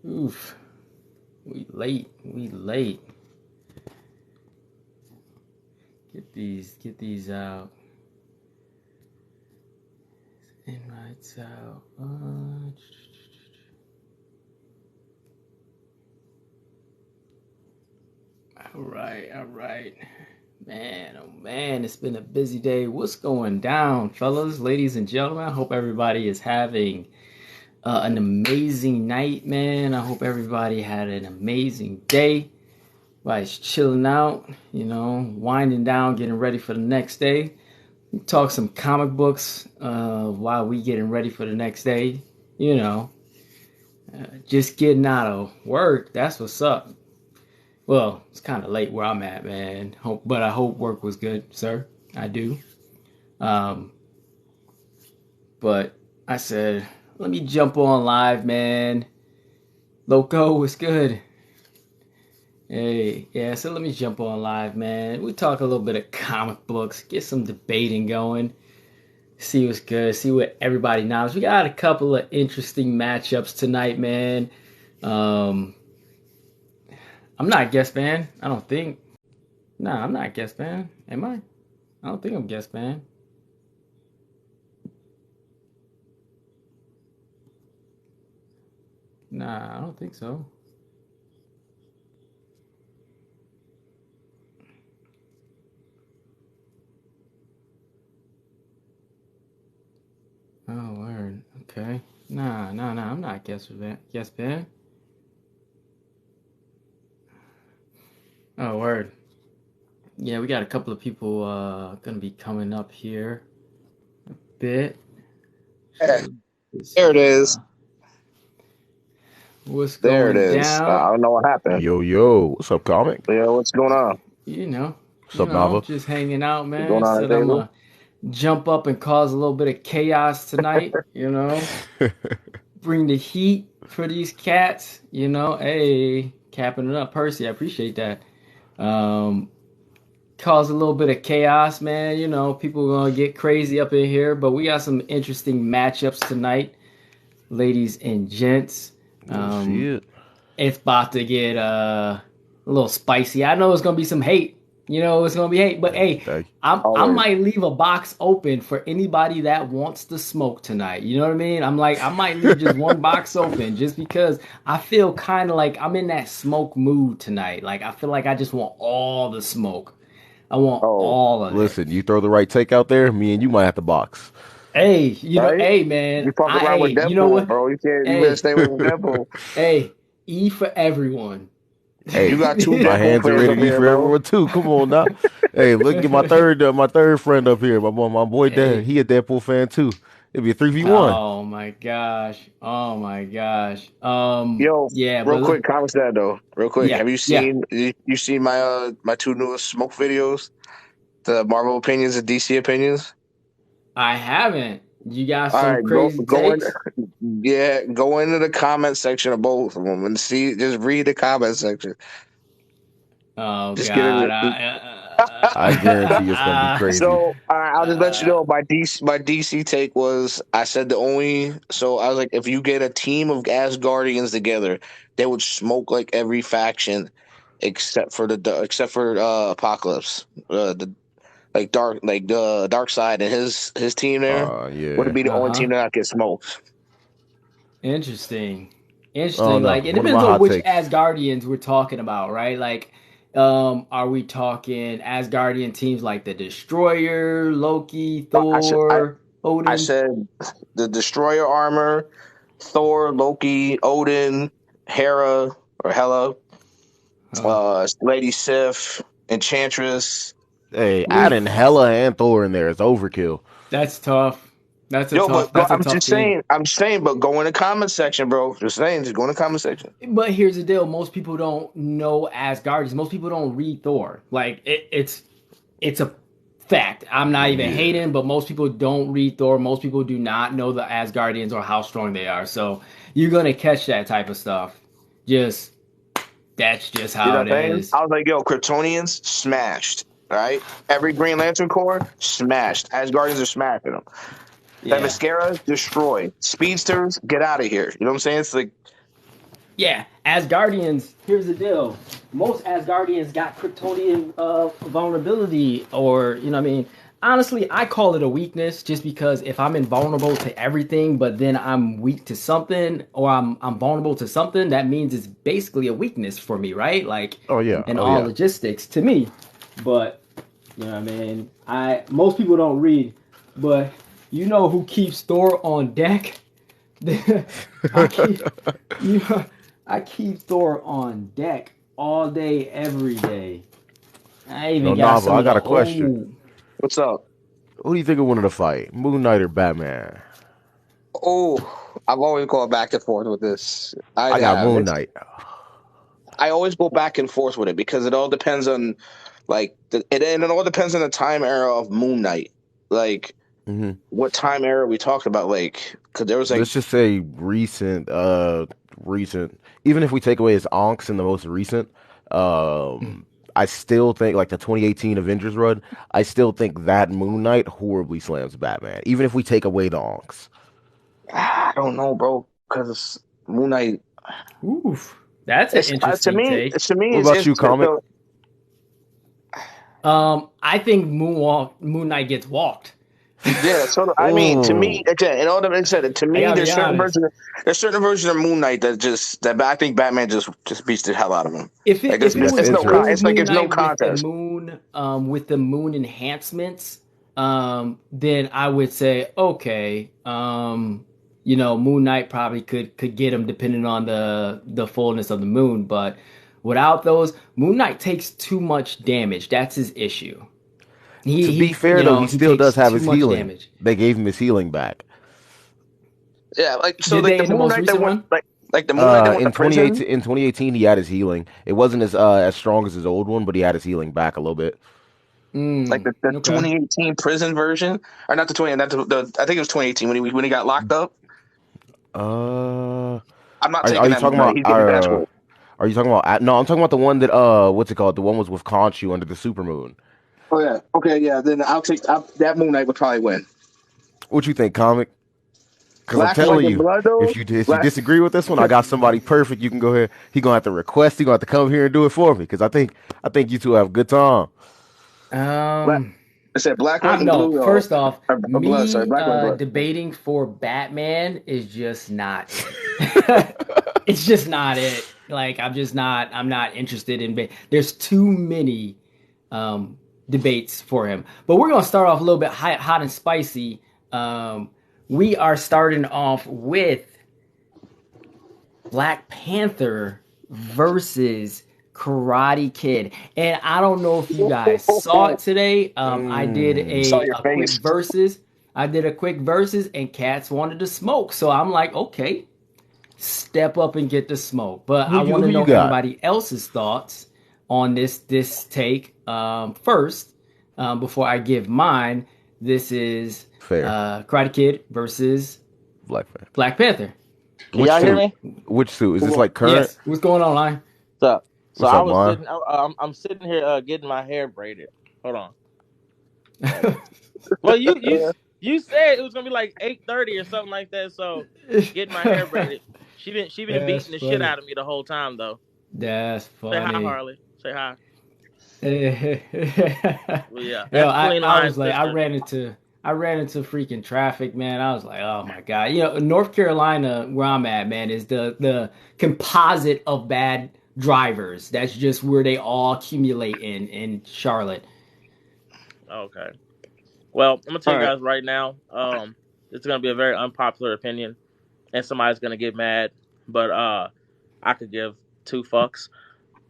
Oof. We late. We late. Get these out. Invites out. All right, all right. Man, oh man, it's been a busy day. What's going down, fellas, ladies, and gentlemen? I hope everybody is having an amazing night, man. I hope everybody had an amazing day. Everybody's chilling out, winding down, getting ready for the next day. We talk some comic books while we getting ready for the next day. You know, just getting out of work. That's what's up. Well, it's kind of late where I'm at, man. But I hope work was good, sir. I do. Um, but I said, let me jump on live, man. Loco, what's good? Hey, yeah, so let me jump on live, man. We talk a little bit of comic books, get some debating going, see what's good, see what everybody knows. We got a couple of interesting matchups tonight, man. I'm not a guest fan, I don't think. Nah, I'm not a guest fan. Am I? I don't think I'm a guest fan. Nah, I don't think so. Oh, word. Okay. Nah, I'm not a guest fan. Oh, word. Yeah, we got a couple of people gonna be coming up here a bit. Yeah, So let's there it see is. what's There it going is. down. I don't know what happened. Yo, what's up, comic? Yeah, what's going on? You know, What's up, Nava? just hanging out, What's man. going on at Said the I'm table? gonna jump up and cause a little bit of chaos tonight. Bring the heat for these cats. Hey, capping it up, Percy. I appreciate that. Um, cause a little bit of chaos, man. People are gonna get crazy up in here, but we got some interesting matchups tonight, ladies and gents. We'll see it. It's about to get a little spicy. I know it's gonna be some hate. It's gonna be hate, but hey, Thank I Always. might leave a box open for anybody that wants to smoke tonight. You know what I mean? I might leave just one box open just because I feel kind of like I'm in that smoke mood tonight. Like I feel like I just want all the smoke. I want Oh, all of it. Listen, you throw the right take out there, me and you might have to box. Hey, right? hey, man. You fuck around with You know Deadpool, what? bro. You can't. You better Hey, stay away from Deadpool. hey, E for everyone. You Hey, got two my Deadpool hands are fans ready up to eat here, for bro. everyone too. Come on now. Hey, look at my third friend up here. My boy Dan. Hey, He a Deadpool fan too. It'd be a 3v1. oh my gosh. Oh my gosh. Yo, Yeah, real but quick, comment that though. Real quick, yeah, have you yeah. seen you seen my two newest smoke videos? The Marvel opinions and DC opinions. I haven't. You got All some right, go crazy go in. takes? Yeah, go into the comment section of both of them and see. Just read the comment section. Oh Just get God. it. I guarantee it's gonna be crazy. So I'll just let you uh, know my DC take was I said the only so I was like if you get a team of Asgardians together they would smoke like every faction except for Apocalypse the like the Dark Side and his team there would Yeah. be the only uh-huh. team that not get smoked. Interesting. I don't Interesting. know. Like it One of my depends on hot which takes. Asgardians we're talking about, right? Like, are we talking Asgardian teams like the Destroyer, Loki, I said I, Thor, I Odin? said the Destroyer armor, Thor, Loki, Odin, Hera or Hela. Oh. Lady Sif, Enchantress. Hey, adding Oof. Hella and Thor in there is overkill. That's tough. Yo, but That's a I'm tough just team. saying, but go in the comment section, bro. Just saying, just go in the comment section. But here's the deal: most people don't know Asgardians. Most people don't read Thor. Like it's a fact. I'm not even Yeah. hating, but most people don't read Thor. Most people do not know the Asgardians or how strong they are. So you're gonna catch that type of stuff. Just that's just You know how it what I'm saying? is. I was like, yo, Kryptonians smashed. All right, every Green Lantern Corps smashed. Asgardians are smashing them. Yeah, Themyscira destroyed. Speedsters, get out of here. You know what I'm saying? It's like Yeah, Asgardians. Here's the deal: most Asgardians got Kryptonian vulnerability, or you know, what I mean, honestly, I call it a weakness, just because if I'm invulnerable to everything, but then I'm weak to something, or I'm vulnerable to something, that means it's basically a weakness for me, right? Like Oh yeah, in oh all yeah. logistics to me. But you know, what I mean, I most people don't read, but you know who keeps Thor on deck? I keep you know, I keep Thor on deck all day, every day. I No, even got Nava, some I of the got a question. old. What's up? Who do you think would win in a fight, Moon Knight or Batman? Oh, I've always gone back and forth with this. I I got have. Moon Knight. I always go back and forth with it because it all depends on and it all depends on the time era of Moon Knight. Like Hmm. what time era we talked about? Like because there was like Let's just say recent. Recent. Even if we take away his onks in the most recent, um, I still think like the 2018 Avengers run. I still think that Moon Knight horribly slams Batman. Even if we take away the onks. I don't know, bro. Because Moon Knight, Oof, that's an it's interesting take. to me What about you, Comic? I think Moon Knight gets walked. yeah. So I mean, to me, Oh, again, it all depends. To I me, gotta be honest. there's certain version of Moon Knight that I think Batman just beats the hell out of him. Like If it that's was interesting. old it's like Moon it's no Knight contest. with the moon enhancements, then I would say okay. You know, Moon Knight probably could get him depending on the fullness of the moon, but without those, Moon Knight takes too much damage. That's his issue. To be fair You though, know, he he still takes does have too his much healing. damage. They gave him his healing back. Yeah, like so, Did like they the in the Moon most Knight that recent went one? like the Moon Knight that went to In prison. 2018 he had his healing. It wasn't as strong as his old one, but he had his healing back a little bit. Like Mm, the okay. 2018 prison version, or not the 20, not the I think it was 2018 when he got locked up. Uh, I'm not are taking you that Moon talking Knight. about He's getting his ass whooped. are you talking about no, I'm talking about the one that what's it called? The one was with Khonshu under the supermoon. Oh yeah, okay, yeah. Then that Moon Knight would probably win. What you think, comic? Because I'm Black White telling and you, Blood though. if you Black. disagree with this one, I got somebody perfect. You can go ahead. He gonna have to request. He gonna have to come here and do it for me. Because I think you two have a good time. Black. Um, I said Black, I White, don't and know. Blue though, First off, or Blood. Sorry, me Black, White, and Blood. debating for Batman is just not it. It's just not it. Like I'm just not. I'm not interested in. There's too many um, debates for him. But we're gonna start off a little bit hot and spicy. We are starting off with Black Panther versus Karate Kid. And I don't know if you guys saw it today. I did Saw your a quick face. versus. I did a quick versus, and cats wanted to smoke. So I'm like, okay, step up and get the smoke. But I want Who to you know got? everybody else's thoughts on this take first before I give mine. This is Fair. Karate Kid versus Black fan. Black Panther. Can Which y'all hear suit? me? Which suit? Is this like current? Yes, what's going on, Line? So What's I up, was man? sitting. I'm sitting here getting my hair braided. Hold on. Well, you said it was gonna be like 8:30 or something like that. So getting my hair braided. She been That's beating the shit funny. out of me the whole time though. That's Say hi, funny. Harley. Say hi. Well, yeah, Yo, that's Queen I Line's was like, sister. I ran into freaking traffic, man. I was like, oh my god. You know, North Carolina, where I'm at, man, is the composite of bad drivers. That's just where they all accumulate in Charlotte. Okay. Well, I'm gonna tell All you right. guys right now. It's gonna be a very unpopular opinion, and somebody's gonna get mad. But I could give two fucks.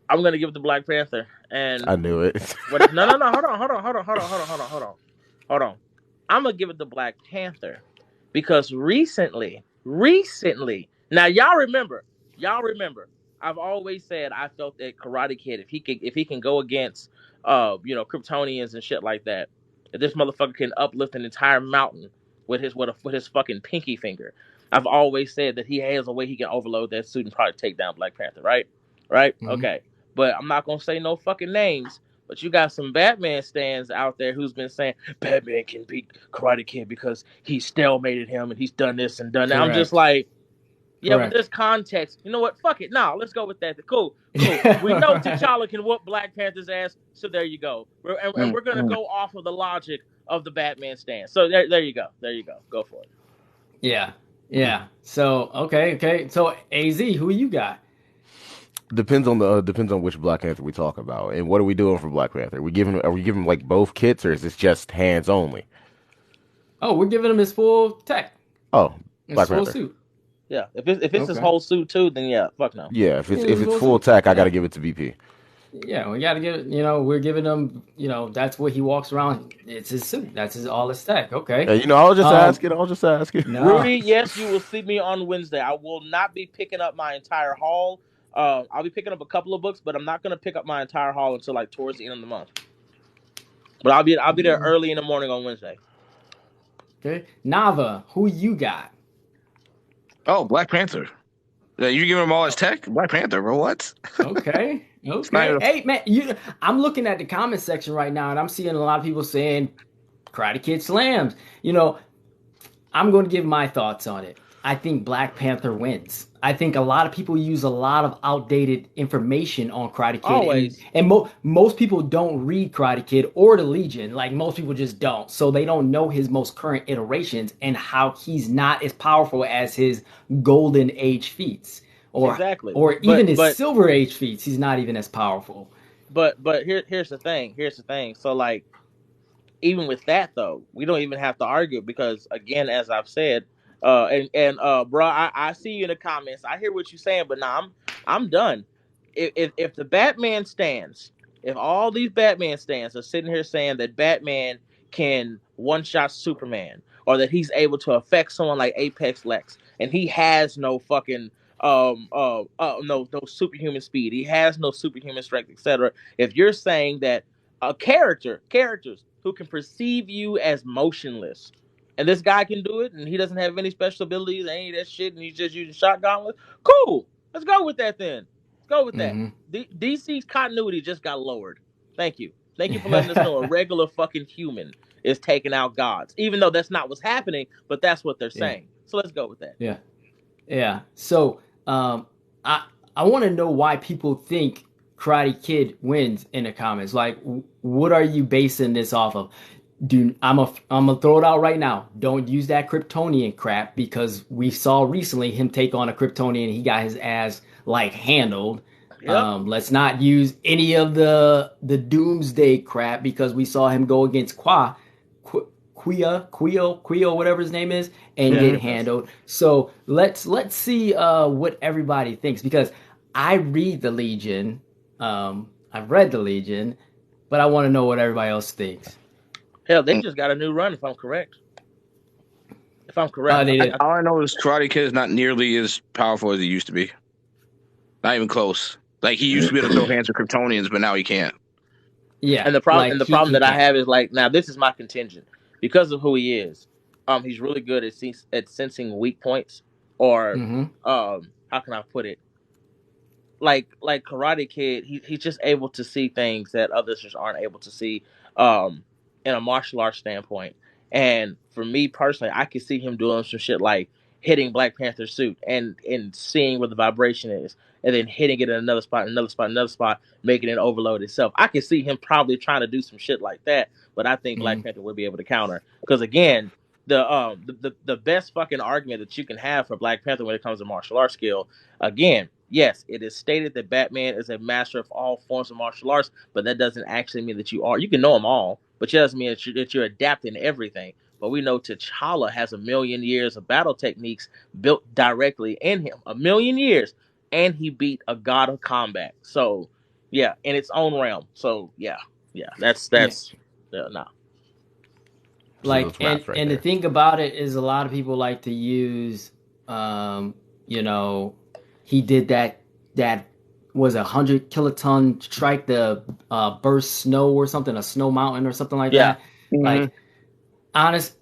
I'm gonna give it to Black Panther. And I knew it. what? No, no, no. Hold on. I'm gonna give it to Black Panther because recently. Now y'all remember. I've always said I felt that Karate Kid, if he can go against, Kryptonians and shit like that, that this motherfucker can uplift an entire mountain with his fucking pinky finger. I've always said that he has a way he can overload that suit and probably take down Black Panther. Right? Right? Mm-hmm. Okay. But I'm not gonna say no fucking names. But you got some Batman stands out there who's been saying Batman can beat Karate Kid because he stalemated him and he's done this and done that. I'm just Correct. like, Yeah, but Correct. there's context. You know what? Fuck it. Nah, let's go with that. Cool. We know T'Challa can whoop Black Panther's ass, so there you go. And we're gonna Mm-mm. go off of the logic of the Batman stance. So there you go. There you go. Go for it. Yeah. Yeah. So okay. So AZ, who you got? Depends on which Black Panther we talk about, and what are we doing for Black Panther? Are we giving like both kits, or is this just hands only? Oh, we're giving him his full tech, Oh, his Black full Panther. suit. Yeah. If it's his Okay. whole suit too, then yeah, fuck no. Yeah, Yeah, if his it's full full suit. tech, I got to Yeah. give it to BP. Yeah, we gotta get. We're giving him. That's what he walks around. It's his suit. That's all his tech. Okay. Hey, I was just Um. asking. I was just asking. No. Rudy, yes, you will see me on Wednesday. I will not be picking up my entire haul. I'll be picking up a couple of books, but I'm not gonna pick up my entire haul until like towards the end of the month. But I'll be there early in the morning on Wednesday. Okay. Nava, who you got? Oh, Black Panther. Yeah, you giving him all his tech? Black Panther, bro. What? Okay. not Okay. even- Hey man, I'm looking at the comment section right now, and I'm seeing a lot of people saying Karate Kid slams. I'm going to give my thoughts on it. I think Black Panther wins. I think a lot of people use a lot of outdated information on Karate Kid. Always. And most people don't read Karate Kid or the Legion. Like, most people just don't. So they don't know his most current iterations and how he's not as powerful as his golden age feats. Exactly. Or even his but silver age feats. He's not even as powerful. But here's the thing. Here's the thing. So like, even with that though, we don't even have to argue because again, as I've said, bro, I see you in the comments. I hear what you're saying, but nah, I'm done. If the Batman stands, if all these Batman stands are sitting here saying that Batman can one shot Superman or that he's able to affect someone like Apex Lex and he has no fucking no superhuman speed, he has no superhuman strength, etc. If you're saying that characters who can perceive you as motionless, and this guy can do it, and he doesn't have any special abilities, any of that shit, and he's just using shotgun. Cool, let's go with that then. Let's go with that. DC's continuity just got lowered. Thank you for letting us know a regular fucking human is taking out gods, even though that's not what's happening, but that's what they're saying. So let's go with that. Yeah. So I want to know why people think Karate Kid wins in the comments. Like, what are you basing this off of? I'm gonna throw it out right now. Don't use that Kryptonian crap because we saw recently him take on a Kryptonian and he got his ass like handled. Yep. Let's not use any of the Doomsday crap because we saw him go against Quio, whatever his name is, and get handled. So let's see what everybody thinks because I read the Legion. I've read the Legion, but I want to know what everybody else thinks. Hell, they just got a new run, if I'm correct. All I know is Karate Kid is not nearly as powerful as he used to be. Not even close. Like, he used to be able to throw hands with Kryptonians, but now he can't. Yeah. And the problem that I have is like, now this is my contingent. Because of who he is, he's really good at sensing weak points, or how can I put it? Like Karate Kid, he's just able to see things that others just aren't able to see in a martial arts standpoint. And for me personally, I could see him doing some shit like hitting Black Panther's suit and seeing where the vibration is, and then hitting it in another spot, making it overload itself. I could see him probably trying to do some shit like that, but I think Black Panther would be able to counter. Because again, the best fucking argument that you can have for Black Panther when it comes to martial arts skill, again, yes, it is stated that Batman is a master of all forms of martial arts, but that doesn't actually mean that you are. You can know them all, but it doesn't mean that you're adapting everything. But we know T'Challa has 1,000,000 years of battle techniques built directly in him. 1,000,000 years. And he beat a god of combat. So, yeah, in its own realm. So, yeah, that's nah. Like, and the thing about it is a lot of people like to use, he did that was 100 kiloton strike the burst snow or something, a snow mountain or something like that. Like,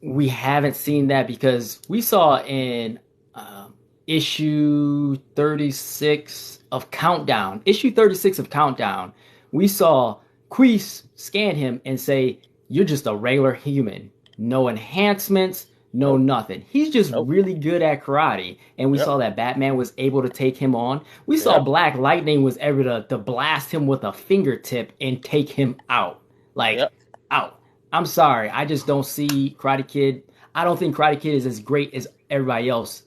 we haven't seen that because we saw in issue 36 of Countdown, we saw Queese scan him and say, "You're just a regular human. No enhancements, know nothing. He's just Nope. really good at karate. And we Yep. saw that Batman was able to take him on. We saw Yep. Black Lightning was able to blast him with a fingertip and take him out. Like, Yep. out. I'm sorry. I just don't see Karate Kid. I don't think Karate Kid is as great as everybody else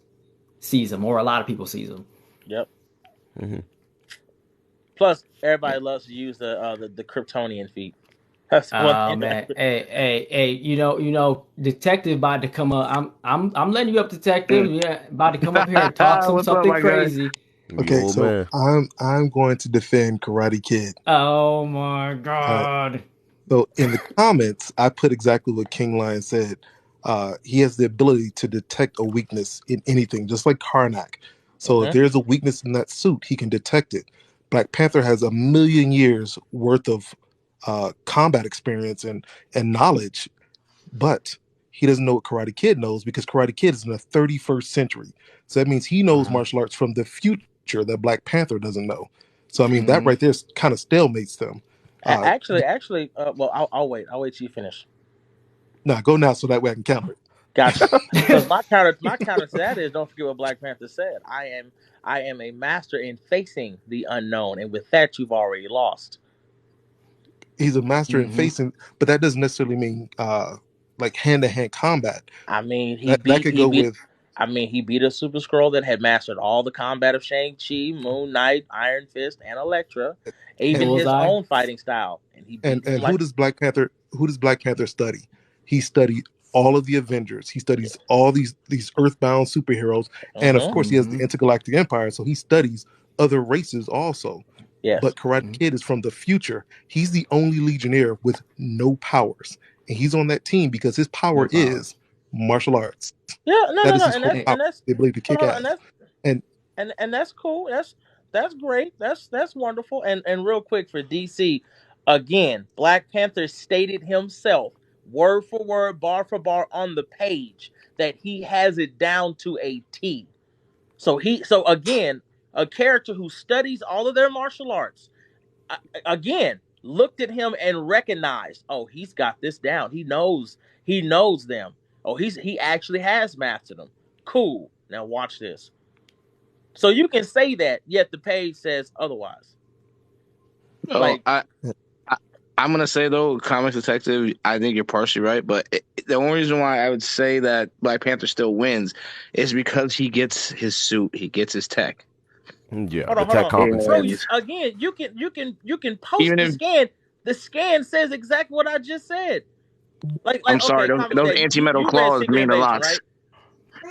sees him, or a lot of people sees him. Yep. Mm-hmm. Plus, everybody loves to use the Kryptonian feat. That's one Oh thing. man, hey, you know, detective about to come up. I'm letting you up, detective. Yeah, about to come up here and talk What's up, something my guy? crazy. Okay, Yo, so man. I'm going to defend Karate Kid. Oh my All right. god. So in the comments, I put exactly what King Lion said. He has the ability to detect a weakness in anything, just like Karnak. So if there's a weakness in that suit, he can detect it. Black Panther has 1,000,000 years worth of combat experience and knowledge, but he doesn't know what Karate Kid knows because Karate Kid is in the 31st century. So that means he knows martial arts from the future that Black Panther doesn't know. So I mean, that right there kind of stalemates them. Actually, well, I'll wait. I'll wait till you finish. Nah, go now so that way I can counter it. Gotcha. Because my counter to that is, don't forget what Black Panther said. I am a master in facing the unknown, and with that, you've already lost. He's a master in facing, but that doesn't necessarily mean like hand-to-hand combat. I mean, he that beat could go with. I mean, he beat a Super Skrull that had mastered all the combat of Shang-Chi, Moon Knight, Iron Fist, and Elektra, even his own fighting style. And he beat who does Black Panther study? He studied all of the Avengers. He studies all these earthbound superheroes, and of course he has the Intergalactic Empire, so he studies other races also. Yes. But Karate Kid is from the future. He's the only Legionnaire with no powers, and he's on that team because his power is martial arts. Yeah, and that's the ability to kick ass. And that's cool. That's great. That's wonderful. And real quick for DC, again, Black Panther stated himself, word for word, bar for bar on the page, that he has it down to a T. So again, a character who studies all of their martial arts, again, looked at him and recognized, oh, he's got this down. He knows them. Oh, he actually has mastered them. Cool. Now watch this. So you can say that, yet the page says otherwise. I'm gonna say though, Comics Detective, I think you're partially right, but the only reason why I would say that Black Panther still wins is because he gets his suit, he gets his tech. Yeah, hold on. So again, you can post even the scan. The scan says exactly what I just said. I'm sorry, those anti-metal claws mean a lot. Right?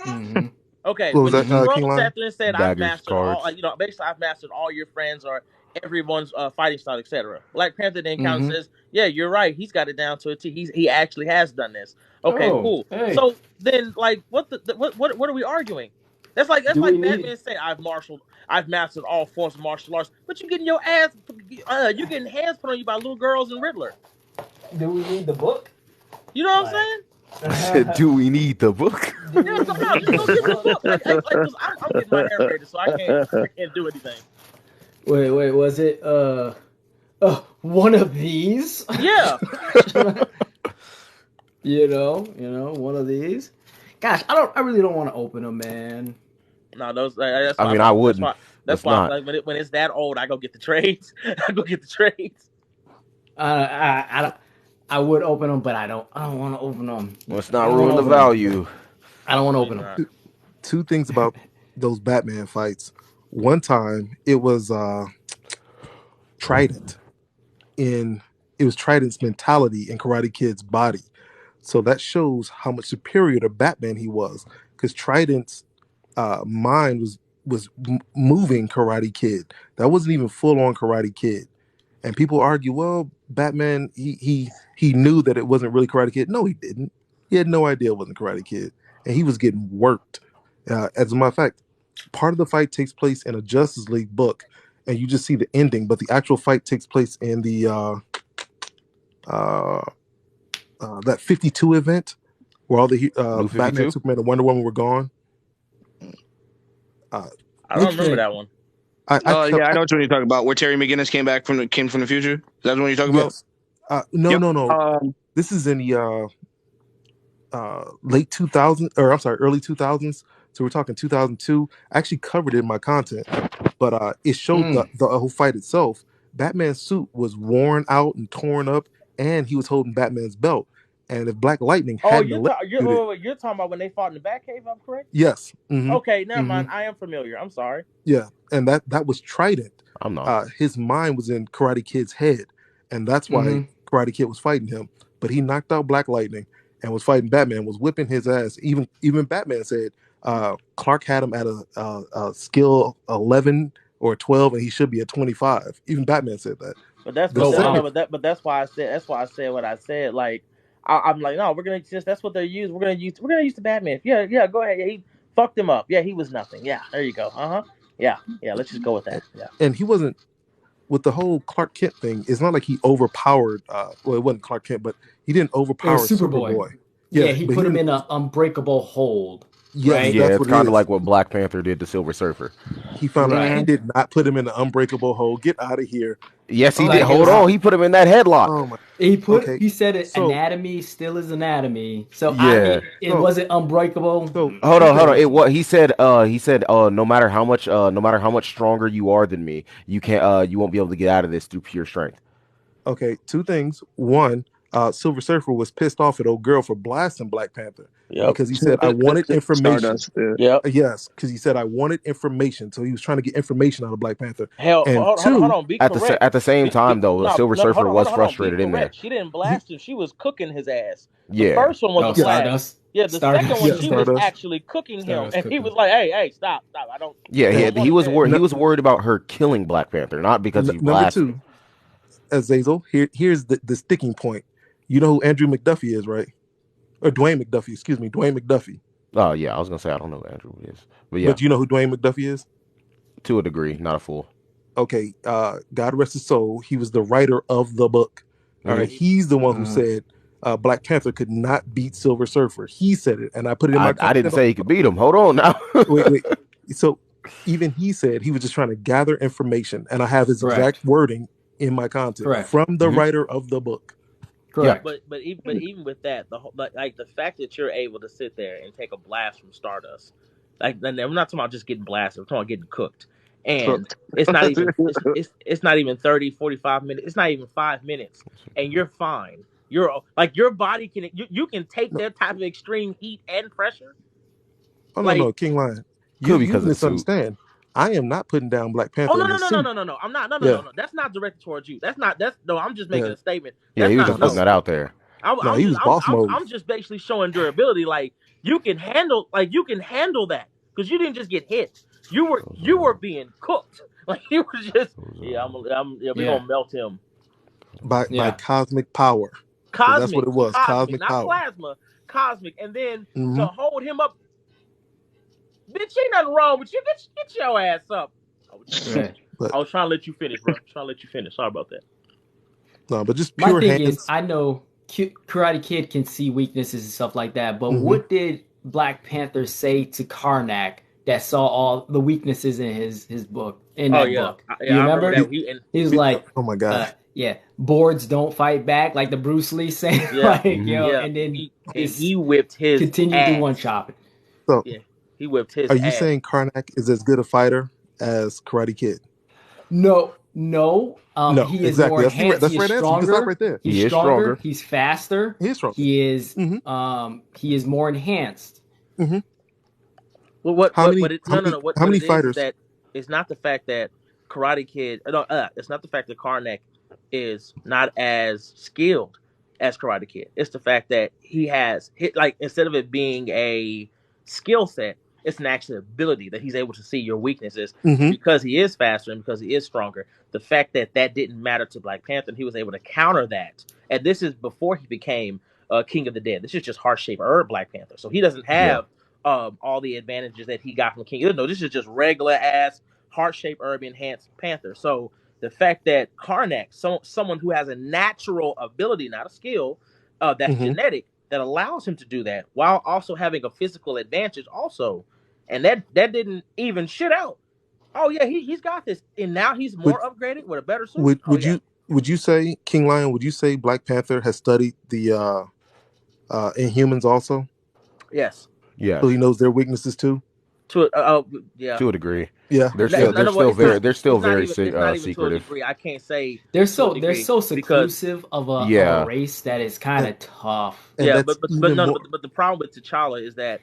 Mm-hmm. Okay, what was that, after and said, I've mastered all. Basically, I've mastered all your friends or everyone's fighting style, etc. Black Panther then counts and says, yeah, you're right. He's got it down to a T. He actually has done this. Okay, cool. Hey. So then, like, what are we arguing? That's like Batman saying, I've mastered all forms of martial arts, but you're getting your ass, you're getting hands put on you by little girls and Riddler. Do we need the book? You know what I'm saying? I said, do we need the book? Yeah, so no, just go get the book. I'm getting my hair braided, so I can't do anything. Wait, was it one of these? Yeah. you know, one of these. Gosh, I really don't want to open them, man. No, those. I wouldn't. That's why. Like, when it's that old, I go get the trades. I would open them, but I don't want to open them. Let's not ruin the value. I don't want to open them. Two things about those Batman fights. One time, it was Trident. It was Trident's mentality in Karate Kid's body. So that shows how much superior to Batman he was, because Trident's mind was moving Karate Kid. That wasn't even full on Karate Kid. And people argue, well, Batman, he knew that it wasn't really Karate Kid. No, he didn't. He had no idea it wasn't Karate Kid, and he was getting worked. As a matter of fact, part of the fight takes place in a Justice League book, and you just see the ending, but the actual fight takes place in the that 52 event where all the Batman, Superman, and Wonder Woman were gone. I don't remember that one. I know what you're talking about. Where Terry McGinnis came from the future. Is that the one you're talking about? No. This is in the late 2000, or I'm sorry, early 2000s. So we're talking 2002. I actually covered it in my content, but it showed the whole fight itself. Batman's suit was worn out and torn up, and he was holding Batman's belt. And if Black Lightning hadn't you're talking about when they fought in the Batcave, if I'm correct? Yes. Mm-hmm. Okay, never mind. I am familiar. I'm sorry. Yeah, and that was Trident. I'm not. His mind was in Karate Kid's head, and that's why Karate Kid was fighting him. But he knocked out Black Lightning and was fighting Batman, was whipping his ass. Even Batman said Clark had him at a skill 11 or 12, and he should be at 25. Even Batman said that. But that's why I said what I said. Like I'm like, no, we're gonna just that's what they're using. We're gonna use the Batman. Yeah, go ahead. Yeah, he fucked him up. Yeah, he was nothing. Yeah, there you go. Yeah. Let's just go with that. Yeah. And he wasn't with the whole Clark Kent thing. It's not like he overpowered. Well, it wasn't Clark Kent, but he didn't overpower Superboy. Yeah, he put him in an unbreakable hold. Yeah, right? Yeah, it's kind of like what Black Panther did to Silver Surfer. He found out he did not put him in an unbreakable hold. Get out of here. Yes, he did. Hold on, he put him in that headlock. Oh my. He said anatomy still is anatomy. So yeah, it wasn't unbreakable. So, hold on. He said no matter how much stronger you are than me, you won't be able to get out of this through pure strength. Okay, two things. One, Silver Surfer was pissed off at old girl for blasting Black Panther because he said, I wanted information. Yes, because he said, I wanted information. So he was trying to get information out of Black Panther. Hell, and hold on. Be correct. At the same time, Silver Surfer was frustrated in there. She didn't blast him. She was cooking his ass. Yeah. The first one was a blast. Stardust. Yeah, the second one, she was actually cooking him. And he was like, hey, stop. I don't. Yeah, he was worried about her killing Black Panther, not because he blasted. Number two, Azazel, here's the sticking point. You know who Andrew McDuffie is, right? Or Dwayne McDuffie, excuse me, Dwayne McDuffie. Oh, yeah, I was going to say I don't know who Andrew is. But yeah. But you know who Dwayne McDuffie is? To a degree, not a full. Okay, God rest his soul. He was the writer of the book. All right, he's the one who said Black Panther could not beat Silver Surfer. He said it, and I put it in my I didn't say he could beat him. Hold on now. wait. So even he said he was just trying to gather information, and I have his exact wording in my content from the writer of the book. Correct. Yeah. But even with that, the fact that you're able to sit there and take a blast from Stardust, like I'm not talking about just getting blasted, I'm talking about getting cooked. And it's not even 30, 45 minutes, it's not even 5 minutes, and you're fine. You're like your body can you can take that type of extreme heat and pressure. Oh no, King Lion. You misunderstand. I am not putting down Black Panther. Oh no! I'm not. No. That's not directed towards you. I'm just making a statement. He was just putting that out there. He was boss mode. I'm just basically showing durability. Like you can handle that because you didn't just get hit. You were being cooked. Like he was just we're gonna melt him by cosmic power. That's what it was. Cosmic power, not plasma. Cosmic, and then to hold him up. Bitch, ain't nothing wrong with you. Bitch, get your ass up. I was trying to let you finish, bro. Sorry about that. No, but just pure My thing hands. is, I know Karate Kid can see weaknesses and stuff like that, but what did Black Panther say to Karnak that saw all the weaknesses in his book? Book, you remember? He was like, "Oh my god." Boards don't fight back, like the Bruce Lee saying. And then he whipped his continued to one chopping. So he whipped his. Are you saying Karnak is as good a fighter as Karate Kid? No. No, he is more enhanced. That's he is right. stronger. Right there. He's stronger. He's faster. He is stronger. He is. He is more enhanced. Mm-hmm. Well, how many fighters? That it's not the fact that Karate Kid. No, it's not the fact that Karnak is not as skilled as Karate Kid. It's the fact that he has instead of it being a skill set, it's an actual ability that he's able to see your weaknesses because he is faster and because he is stronger. The fact that didn't matter to Black Panther, and he was able to counter that. And this is before he became King of the Dead. This is just Heart-Shaped Herb Black Panther. So he doesn't have all the advantages that he got from King. No, this is just regular ass Heart-Shaped Herb enhanced Panther. So the fact that Karnak, someone who has a natural ability, not a skill, that's genetic, that allows him to do that while also having a physical advantage also. And that didn't even shit out. Oh yeah, he's got this. And now he's more upgraded with a better suit. Would you say, King Lion, would you say Black Panther has studied the Inhumans also. Yes. Yeah. So he knows their weaknesses too. Yeah. To a degree. Yeah. They're still very secretive. To a degree. I can't say they're so seclusive of a race that is kind of tough. Yeah, but the problem with T'Challa is that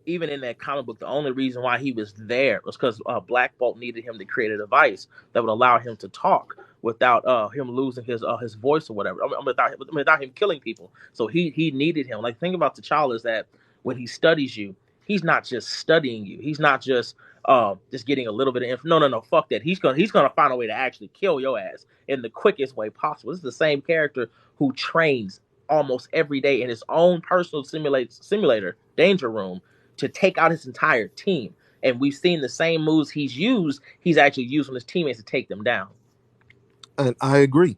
even in that comic book, the only reason why he was there was because Black Bolt needed him to create a device that would allow him to talk without him losing his voice or whatever. Without him killing people. So he needed him. Like, think about T'Challa is that when he studies you, he's not just studying you. He's not just getting a little bit of information. No, fuck that. He's gonna find a way to actually kill your ass in the quickest way possible. This is the same character who trains almost every day in his own personal simulator danger room to take out his entire team. And we've seen the same moves he's actually used on his teammates to take them down. And I agree.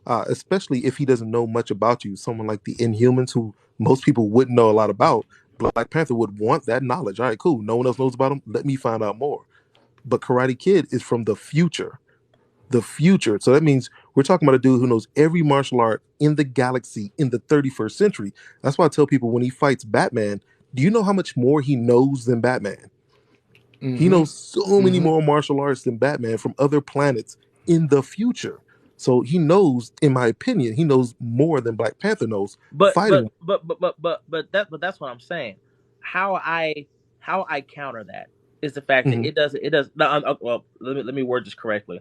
Especially if he doesn't know much about you. Someone like the Inhumans, who most people wouldn't know a lot about. Black Panther would want that knowledge. All right, cool. No one else knows about him. Let me find out more. But Karate Kid is from the future. So that means we're talking about a dude who knows every martial art in the galaxy in the 31st century. That's why I tell people when he fights Batman, do you know how much more he knows than Batman? Mm-hmm. He knows so many more martial arts than Batman from other planets in the future. So he knows, in my opinion, he knows more than Black Panther knows. But that's what I'm saying. How I counter that is the fact that it does. Well, let me word this correctly.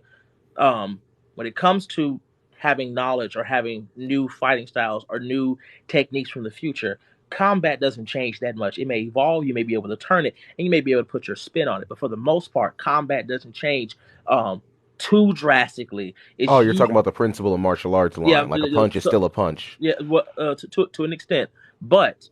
When it comes to having knowledge or having new fighting styles or new techniques from the future, combat doesn't change that much. It may evolve, you may be able to turn it, and you may be able to put your spin on it. But for the most part, combat doesn't change too drastically. You're talking about the principle of martial arts line. Like a punch is still a punch. Yeah, to an extent. But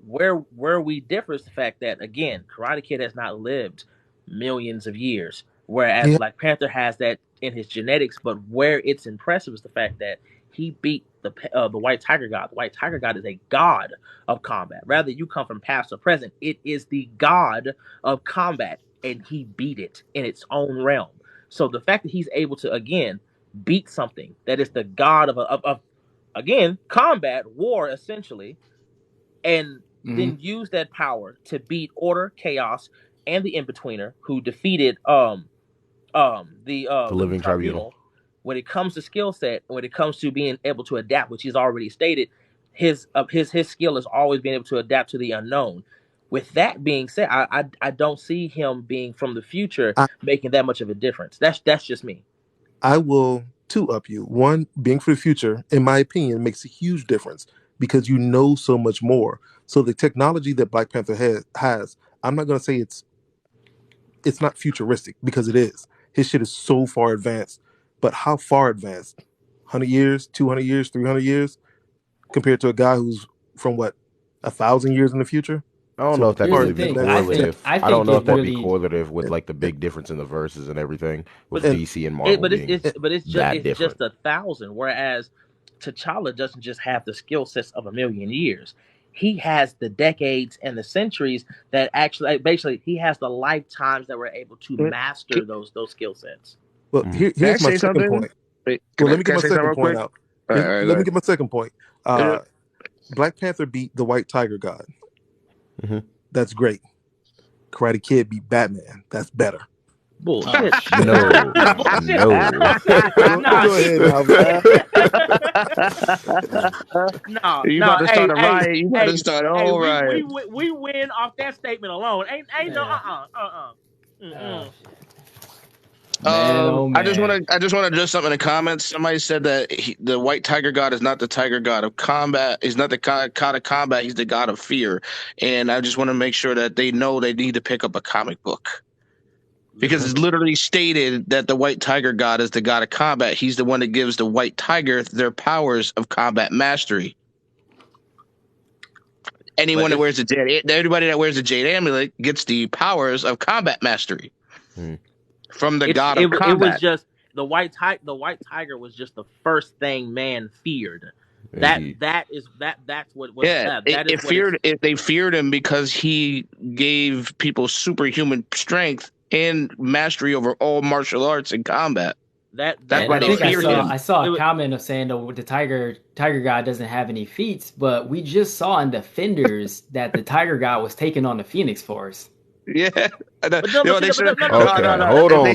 where we differ is the fact that, again, Karate Kid has not lived millions of years, whereas Black Panther has that in his genetics. But where it's impressive is the fact that he beat the White Tiger God. The White Tiger God is a god of combat. Rather, you come from past or present, it is the god of combat, and he beat it in its own realm. So the fact that he's able to, again, beat something that is the god of again, combat, war, essentially, and then use that power to beat Order, Chaos, and the In-Betweener, who defeated the Living Tribunal. When it comes to skill set, when it comes to being able to adapt, which he's already stated, his skill is always being able to adapt to the unknown. With that being said, I don't see him being from the future making that much of a difference. That's just me. I will two-up you. One, being for the future, in my opinion, makes a huge difference because you know so much more. So the technology that Black Panther has, I'm not going to say it's not futuristic, because it is. His shit is so far advanced. But how far advanced? 100 years, 200 years, 300 years? Compared to a guy who's from, 1,000 years in the future? I don't know if that'd be correlative. I don't know if that'd be correlative with like the big difference in the verses and everything with DC and Marvel. But it's just 1,000. Whereas T'Challa doesn't just have the skill sets of 1,000,000 years. He has the decades and the centuries that actually, basically, he has the lifetimes that were able to master those skill sets. Well, here's my second point. Let me get my second point out. Let me get my second point. Black Panther beat the White Tiger God. Mm-hmm. That's great. Karate Kid beat Batman. That's better. Bullshit. No. Go ahead now, man. No. You about to start a riot. You about to start a whole riot. We win off that statement alone. Ain't no I just want to address something in the comments. Somebody said that the White Tiger God is not the Tiger God of combat. He's not the god of combat. He's the god of fear. And I just want to make sure that they know they need to pick up a comic book, because it's literally stated that the White Tiger God is the god of combat. He's the one that gives the White Tiger their powers of combat mastery. Everybody that wears the Jade Amulet gets the powers of combat mastery. From the god of combat. It was just the White Tiger was just the first thing man feared. That's what was they feared him because he gave people superhuman strength and mastery over all martial arts and combat. That's And why I they think fear him. I saw a comment of saying the tiger god doesn't have any feats, but we just saw in Defenders that the tiger god was taking on the Phoenix Force. Yeah. Okay, hold on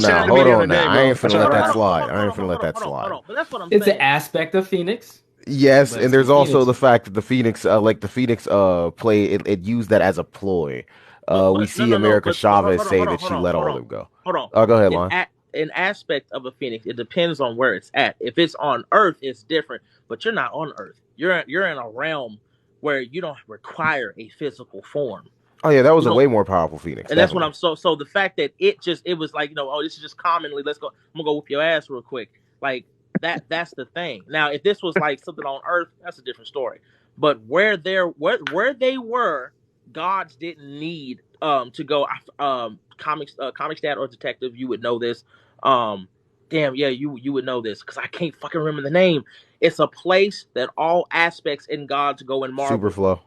now. I ain't finna let that slide. Hold on. But that's what I'm It's saying. an aspect of Phoenix. Yes, But and there's the also Phoenix- the fact that the Phoenix, play it used that as a ploy. We see America Chavez say that she let all of them go. Hold on. Go ahead, Lon. An aspect of a Phoenix, it depends on where it's at. If it's on Earth, it's different. But you're not on Earth. You're in a realm where you don't require a physical form. Oh yeah, that was a way more powerful Phoenix. And that's what I'm so the fact that it was like, this is just commonly, let's go, I'm gonna go whoop your ass real quick. Like that's the thing. Now, if this was like something on Earth, that's a different story. But where they were, gods didn't need to go comic stat or detective, you would know this. You would know this because I can't fucking remember the name. It's a place that all aspects in gods go in Marvel. Superflow.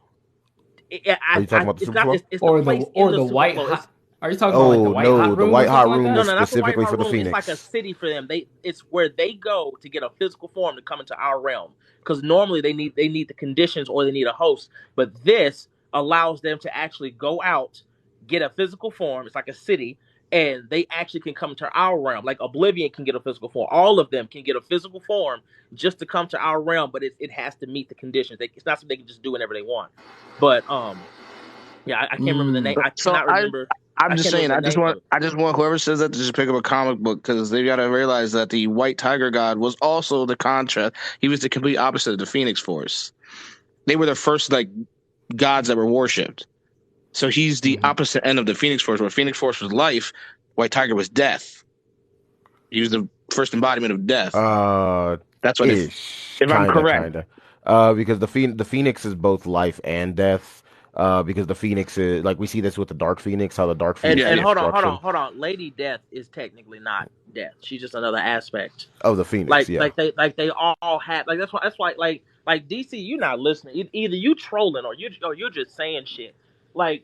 Are you talking about the Superflow? Or the White Hot? Are you talking about like the White Hot Room? The White Hot Room No, is specifically for the Phoenix. It's like a city for them. It's where they go to get a physical form to come into our realm. Because normally they need the conditions or they need a host. But this allows them to actually go out, get a physical form. It's like a city. And they actually can come to our realm. Like Oblivion can get a physical form. All of them can get a physical form just to come to our realm, but it has to meet the conditions. It's not something they can just do whenever they want. But I can't remember the name. I cannot remember. I'm just saying. I just want whoever says that to just pick up a comic book because they got to realize that the White Tiger God was also the contrast. He was the complete opposite of the Phoenix Force. They were the first gods that were worshipped. So he's the opposite end of the Phoenix Force, where Phoenix Force was life, White Tiger was death. He was the first embodiment of death. That's what if I'm correct. Because the Phoenix is both life and death. Because the Phoenix is we see this with the Dark Phoenix, how the Dark Phoenix. And hold on. Lady Death is technically not death. She's just another aspect of the Phoenix. Like they all have that's why like DC, you're not listening. Either you trolling or you're just saying shit. Like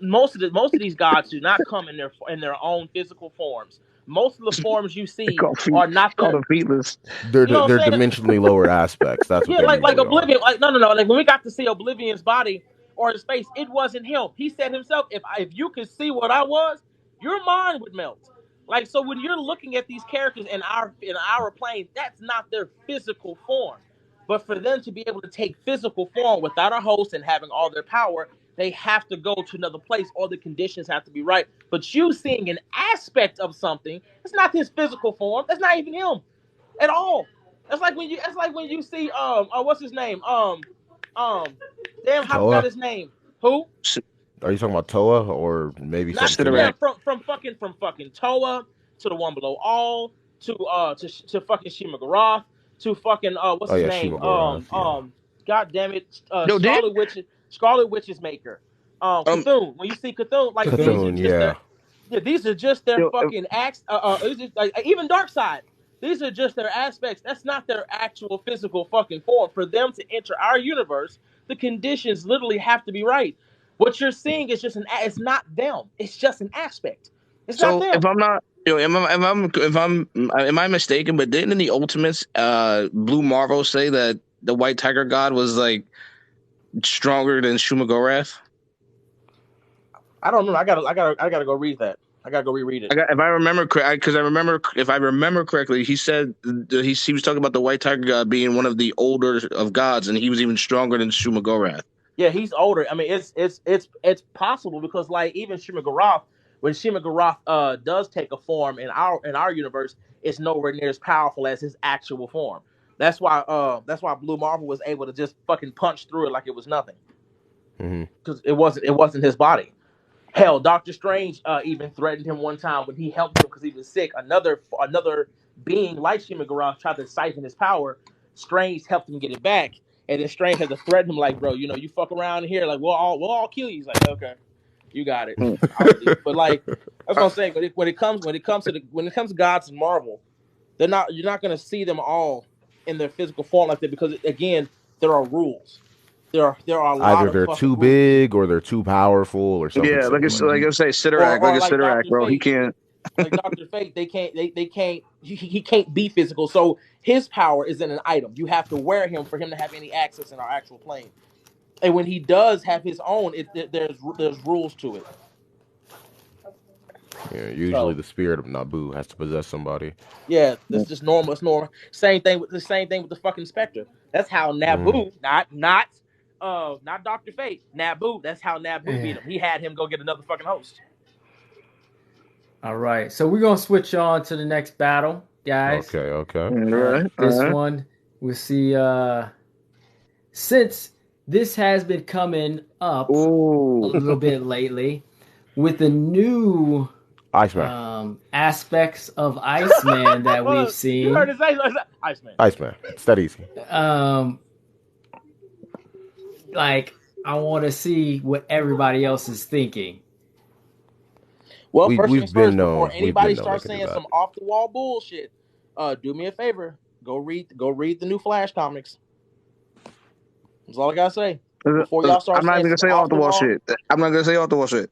most of these gods do not come in their own physical forms. Most of the forms you see are not the feetless. They're dimensionally lower aspects. That's what like Oblivion. Like no. Like when we got to see Oblivion's body or his face, it wasn't him. He said himself, if you could see what I was, your mind would melt. Like so, when you're looking at these characters in our plane, that's not their physical form. But for them to be able to take physical form without a host and having all their power, they have to go to another place. All the conditions have to be right. But you seeing an aspect of something, it's not his physical form. That's not even him at all. That's like when you see what's his name? Damn, how forgot his name? Who? Are you talking about Toa or maybe something? Yeah, from fucking Toa to the one below all to fucking Shima Garoth to fucking what's his name? God damn it, Scarlet Witch's maker. Cthulhu. When you see Cthulhu, like Cthulhu, these are just their fucking acts. Even Darkseid. These are just their aspects. That's not their actual physical fucking form. For them to enter our universe, the conditions literally have to be right. What you're seeing is just it's not them. It's just an aspect. It's not them. If I'm not, am I mistaken? But didn't in the Ultimates, Blue Marvel say that the White Tiger God was stronger than Shuma Gorath? I don't remember. I gotta go read that. I gotta go reread it. If I remember correctly, he said he was talking about the White Tiger God being one of the older of gods, and he was even stronger than Shuma Gorath. Yeah, he's older. I mean, it's possible because even Shima Garoth, when Shima Garoth does take a form in our universe, it's nowhere near as powerful as his actual form. That's why Blue Marvel was able to just fucking punch through it like it was nothing. Because it wasn't his body. Hell, Doctor Strange even threatened him one time when he helped him because he was sick. Another being like Shima Garoth tried to siphon his power. Strange helped him get it back. And then Strange had to threaten him like, bro, you fuck around here, like we'll all kill you. He's like, okay, you got it. But that's what I'm saying. When it comes to gods and Marvel, you're not gonna see them all in their physical form like that because again, there are rules. There are a lot either they're too rules. big or they're too powerful or something. Yeah, like I say, Sidorak, bro, he can't. Like Dr. Fate, they can't he can't be physical. So his power is in an item. You have to wear him for him to have any access in our actual plane. And when he does have his own, there's rules to it. Yeah, usually the spirit of Naboo has to possess somebody. Yeah, that's just normal. It's normal. Same thing with the fucking Spectre. That's how Naboo, not Dr. Fate, Naboo. That's how Naboo beat him. He had him go get another fucking host. All right, so we're gonna switch on to the next battle, guys. Okay. All right. This one, we'll see. Since this has been coming up a little bit lately, with the new Iceman aspects of Iceman that we've seen. You heard it say Iceman. Iceman. It's that easy. Like, I want to see what everybody else is thinking. Well, first things first, before anybody starts saying some off the wall bullshit, do me a favor. Go read the new Flash comics. That's all I gotta say. Before y'all start I'm not even gonna say off the wall shit. I'm not gonna say off the wall shit.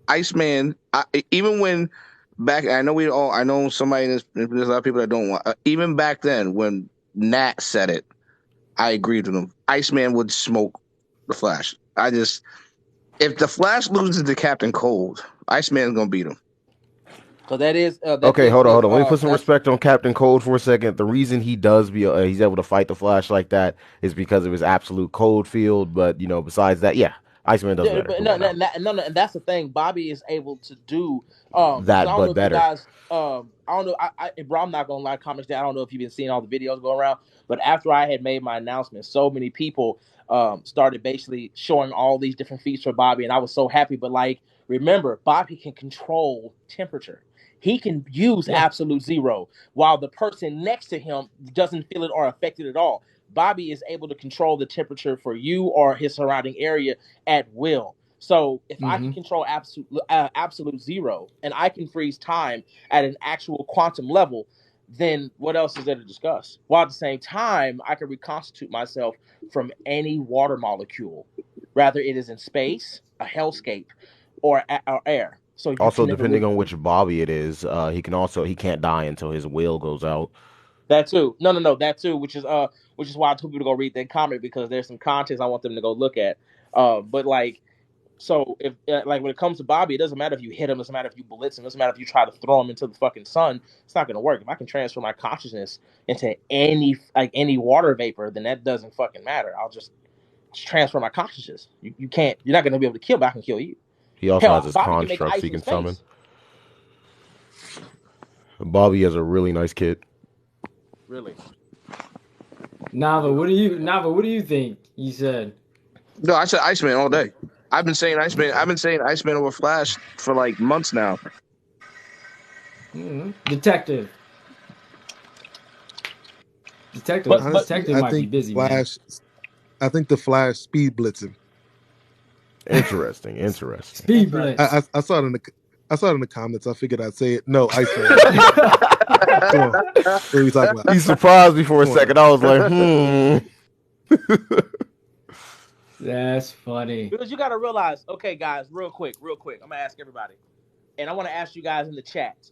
Iceman, even when back, I know somebody, there's a lot of people that don't want, even back then when Nat said it, I agreed with him. Iceman would smoke the Flash. If the Flash loses to Captain Cold, Iceman's gonna beat him. So that is okay. Hold on. Let me put some respect on Captain Cold for a second. The reason he's able to fight the Flash like that is because of his absolute cold field. But besides that, yeah, Iceman does better. No, and that's the thing. Bobby is able to do that, but better. Guys, I don't know. Bro, I'm not gonna lie. Comics Day. I don't know if you've been seeing all the videos going around, but after I had made my announcement, so many people started basically showing all these different feats for Bobby, and I was so happy. But remember, Bobby can control temperature. He can use absolute zero, while the person next to him doesn't feel it or affect it at all. Bobby is able to control the temperature for you or his surrounding area at will. So if I can control absolute zero and I can freeze time at an actual quantum level, then what else is there to discuss? While at the same time, I can reconstitute myself from any water molecule, rather it is in space, a hellscape, or air. So also, depending on which Bobby it is, he can't die until his will goes out. That too. No, that too. Which is why I told people to go read that comic, because there's some context I want them to go look at. But so if when it comes to Bobby, it doesn't matter if you hit him, it doesn't matter if you blitz him, it doesn't matter if you try to throw him into the fucking sun. It's not gonna work. If I can transfer my consciousness into any water vapor, then that doesn't fucking matter. I'll just transfer my consciousness. You can't. You're not gonna be able to kill, but I can kill you. He also has his constructs he can summon. Bobby is a really nice kid. Really. Nava, what do you think? You said. No, I said Iceman all day. I've been saying Iceman over Flash for months now. Detective might be busy. Flash, man. I think the Flash speed blitzing. Interesting. Speed blitz. I saw it in the comments. I figured I'd say it. No, Iceman. Come on. What are we talking about? He surprised me for a second. I was like, That's funny. Because you got to realize, okay, guys, real quick. I'm going to ask everybody. And I want to ask you guys in the chat.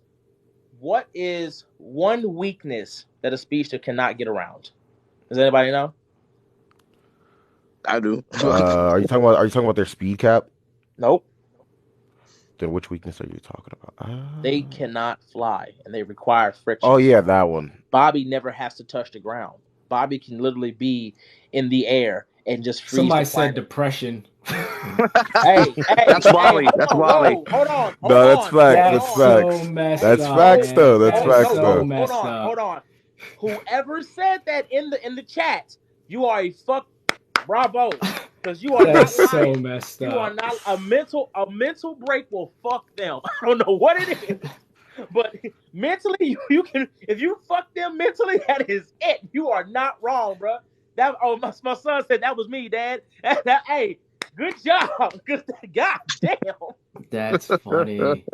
What is one weakness that a speedster cannot get around? Does anybody know? I do. Are you talking about their speed cap? Nope. Then which weakness are you talking about? They cannot fly, and they require friction. Oh yeah, that one. Bobby never has to touch the ground. Bobby can literally be in the air and just freeze. Somebody said depression. hey, that's Wally. That's Wally. Hold on. No, that's facts. That's facts, though. That's facts, though. Hold on. Whoever said that in the chat, you are a bravo, because you are that's not so messed up. You are not a mental break will fuck them. I don't know what it is, but mentally you can, if you fuck them mentally, that is it. You are not wrong, bro. My son said that was me, Dad. Hey, good job. God damn. That's funny.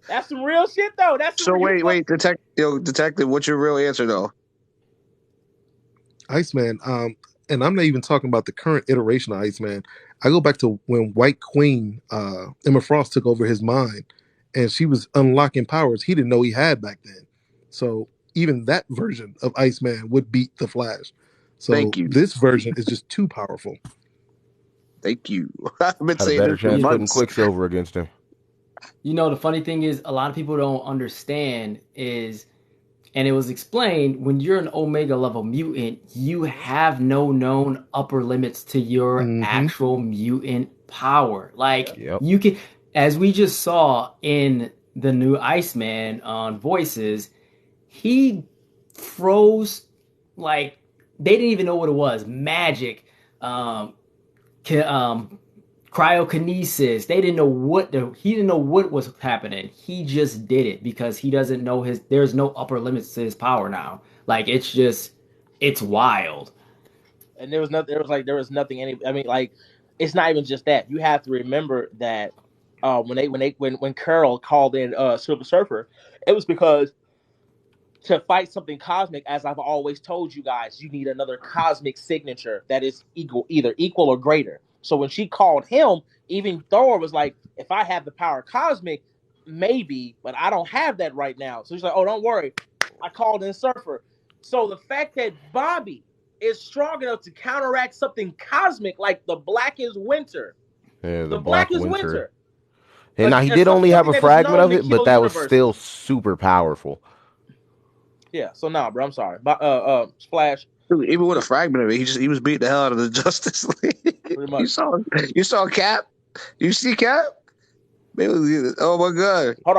That's some real shit, though. That's so wait, detective. What's your real answer, though? Iceman. And I'm not even talking about the current iteration of Iceman. I go back to when White Queen, Emma Frost, took over his mind, and she was unlocking powers he didn't know he had back then. So even that version of Iceman would beat the Flash. So Thank you. this version is just too powerful. Thank you. I've been Had a saying better this for chance putting months. Quicksilver against him. You know, the funny thing is, a lot of people don't understand is, and it was explained, when you're an Omega level mutant, you have no known upper limits to your actual mutant power. Like, you can, as we just saw in the new Iceman on Voices, he froze, like, they didn't even know what it was. Magic, cryokinesis. They didn't know he didn't know what was happening. He just did it because he doesn't know there's no upper limits to his power now. Like, it's wild. And there was nothing. I mean, like, it's not even just that. You have to remember that when Carol called in Silver Surfer, it was because to fight something cosmic, as I've always told you guys, you need another cosmic signature that is either equal or greater. So when she called him, even Thor was like, if I have the power cosmic, maybe, but I don't have that right now. So she's like, oh, don't worry. I called in Surfer. So the fact that Bobby is strong enough to counteract something cosmic like the Blackest Winter. Yeah, the Blackest Winter. And now he did only have a fragment of it, but that was still super powerful. Yeah, so nah, bro, I'm sorry. Flash. Dude, even with a fragment of it, he was beating the hell out of the Justice League. Pretty much. You saw Cap? You see Cap? Oh my God! Hold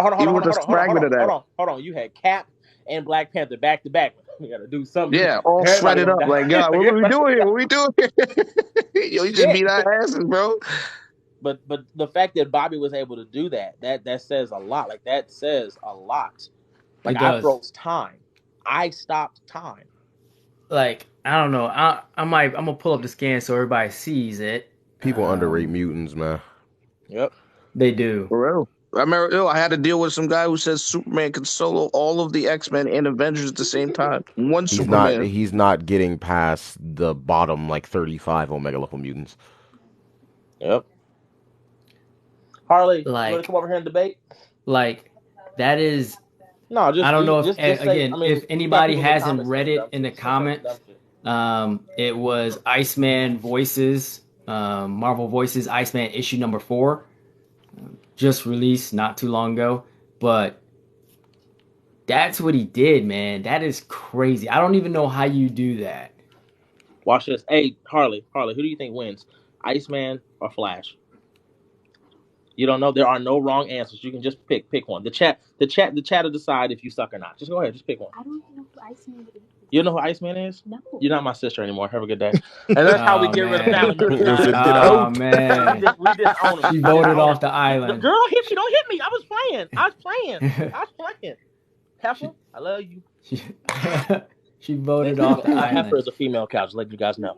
on. You had Cap and Black Panther back to back. We gotta do something. Yeah, all shredded up. Like, God, what are we doing here? What are we doing here? Yo, you just beat our asses, bro. But the fact that Bobby was able to do that says a lot. Like, that says a lot. Like, I froze time. I stopped time. Like, I don't know. I'm gonna pull up the scan so everybody sees it. People underrate mutants, man. Yep, they do. For real. I remember, I had to deal with some guy who says Superman can solo all of the X-Men and Avengers at the same time. He's not getting past the bottom, like, 35 Omega level mutants. Yep. Harley, you want to come over here and debate? Like, that is... No, just I don't know if say, if anybody hasn't read it in the comments, it was Iceman Voices, Marvel Voices, Iceman issue number 4, just released not too long ago. But that's what he did, man. That is crazy. I don't even know how you do that. Watch this. Hey, Harley, who do you think wins, Iceman or Flash? You don't know. There are no wrong answers. You can just pick one. The chat will decide if you suck or not. Just go ahead. Just pick one. I don't know who Iceman is. You know who Iceman is? No. You're not my sister anymore. Have a good day. And that's how we get rid of family. Oh man, we disown him. She voted off the island. Girl, don't hit me. I was playing. Heifer, I love you. She voted off the island. Heifer is a female couch. Let you guys know.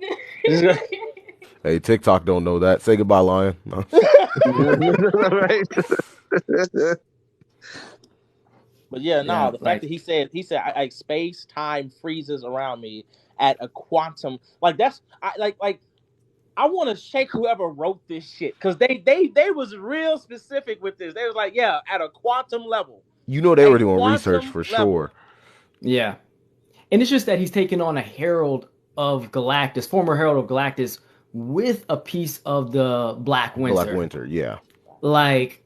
Hey, TikTok don't know that. Say goodbye, Lion. No. But yeah, the fact that he said like space time freezes around me at a quantum, like that's I want to shake whoever wrote this shit, because they was real specific with this. They was like, yeah, at a quantum level. You know, they were doing research for sure. Yeah, and it's just that he's taking on a Herald of Galactus, former Herald of Galactus, with a piece of the Black Winter. Black Winter, yeah. Like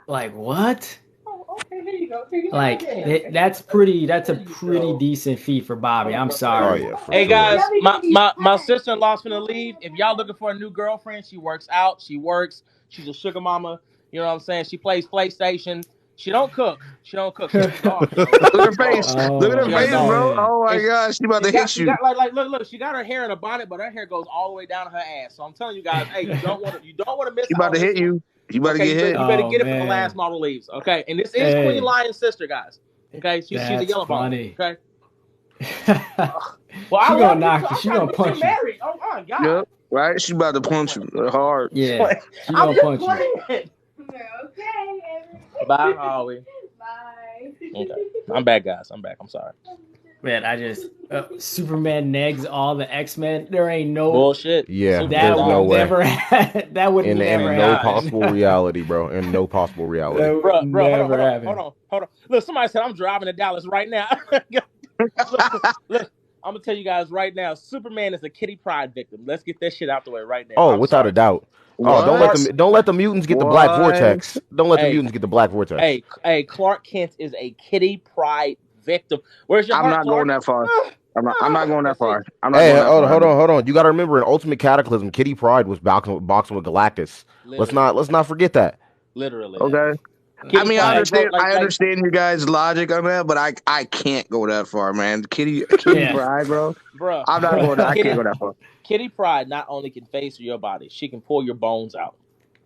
what? Okay, here you go. That's a pretty decent feat for Bobby. I'm sorry. Oh, yeah, hey guys, my sister-in-law's finna leave. If y'all looking for a new girlfriend, she works out. She's a sugar mama. You know what I'm saying? She plays PlayStation. She don't cook. Look at her face. Look at her face, bro. Oh my gosh, she about to hit you. Look. She got her hair in a bonnet, but her hair goes all the way down to her ass. So I'm telling you guys, hey, you don't want to miss. She about to hit you. You better get hit. You better get it when the last model leaves. Okay, and this is Queen Lion's sister, guys. Okay, she's a yellow bone. Okay. Well, she gonna punch you. Married. Oh my God. Yep. Right. She about to punch you hard. Yeah. She gonna punch you. Okay. Bye, Holly. Bye. Okay. I'm back, guys. I'm sorry. Man, I just Superman negs all the X-Men. There ain't no Bullshit. Yeah, Superman that there's no would way. never that would In never no not. possible happen. reality, bro. In no possible reality. That would Bro, never hold happen. on. Look, somebody said I'm driving to Dallas right now. look, I'm gonna tell you guys right now. Superman is a Kitty Pryde victim. Let's get that shit out the way right now. Oh, I'm without a sorry. doubt. Oh, What? don't let the mutants get the black What? vortex. Don't let the Hey, mutants get the black vortex. hey, Clark Kent is a Kitty Pryde victim. Where's your I'm heart, not going Clark? that far. I'm not going that That's it. far. I'm not Hey, going that far. hold on. You got to remember in Ultimate Cataclysm, Kitty Pryde was boxing with Galactus. Literally. Let's not forget that. Literally. Okay. Kitty I mean, Pryde, bro, I understand you guys' logic on that, but I can't go that far, man. Kitty Yeah. Pryde, bro. bro. I'm not going. I Kitty, can't go that far. Kitty Pryde not only can phase through your body, she can pull your bones out.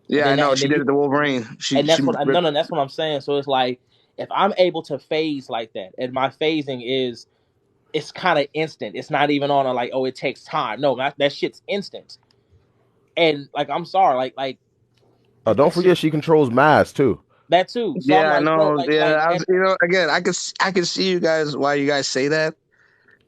Yeah, I know. And She did it to Wolverine. and that's what no, that's what I'm saying. So it's like if I'm able to phase like that, and my phasing is it's kind of instant. It's not even on a like, oh, it takes time. No, that shit's instant. And like, I'm sorry, like. Don't forget she controls mass too. That too. So Yeah, I'm like, I bro, know. Again, I can see you guys why you guys say that.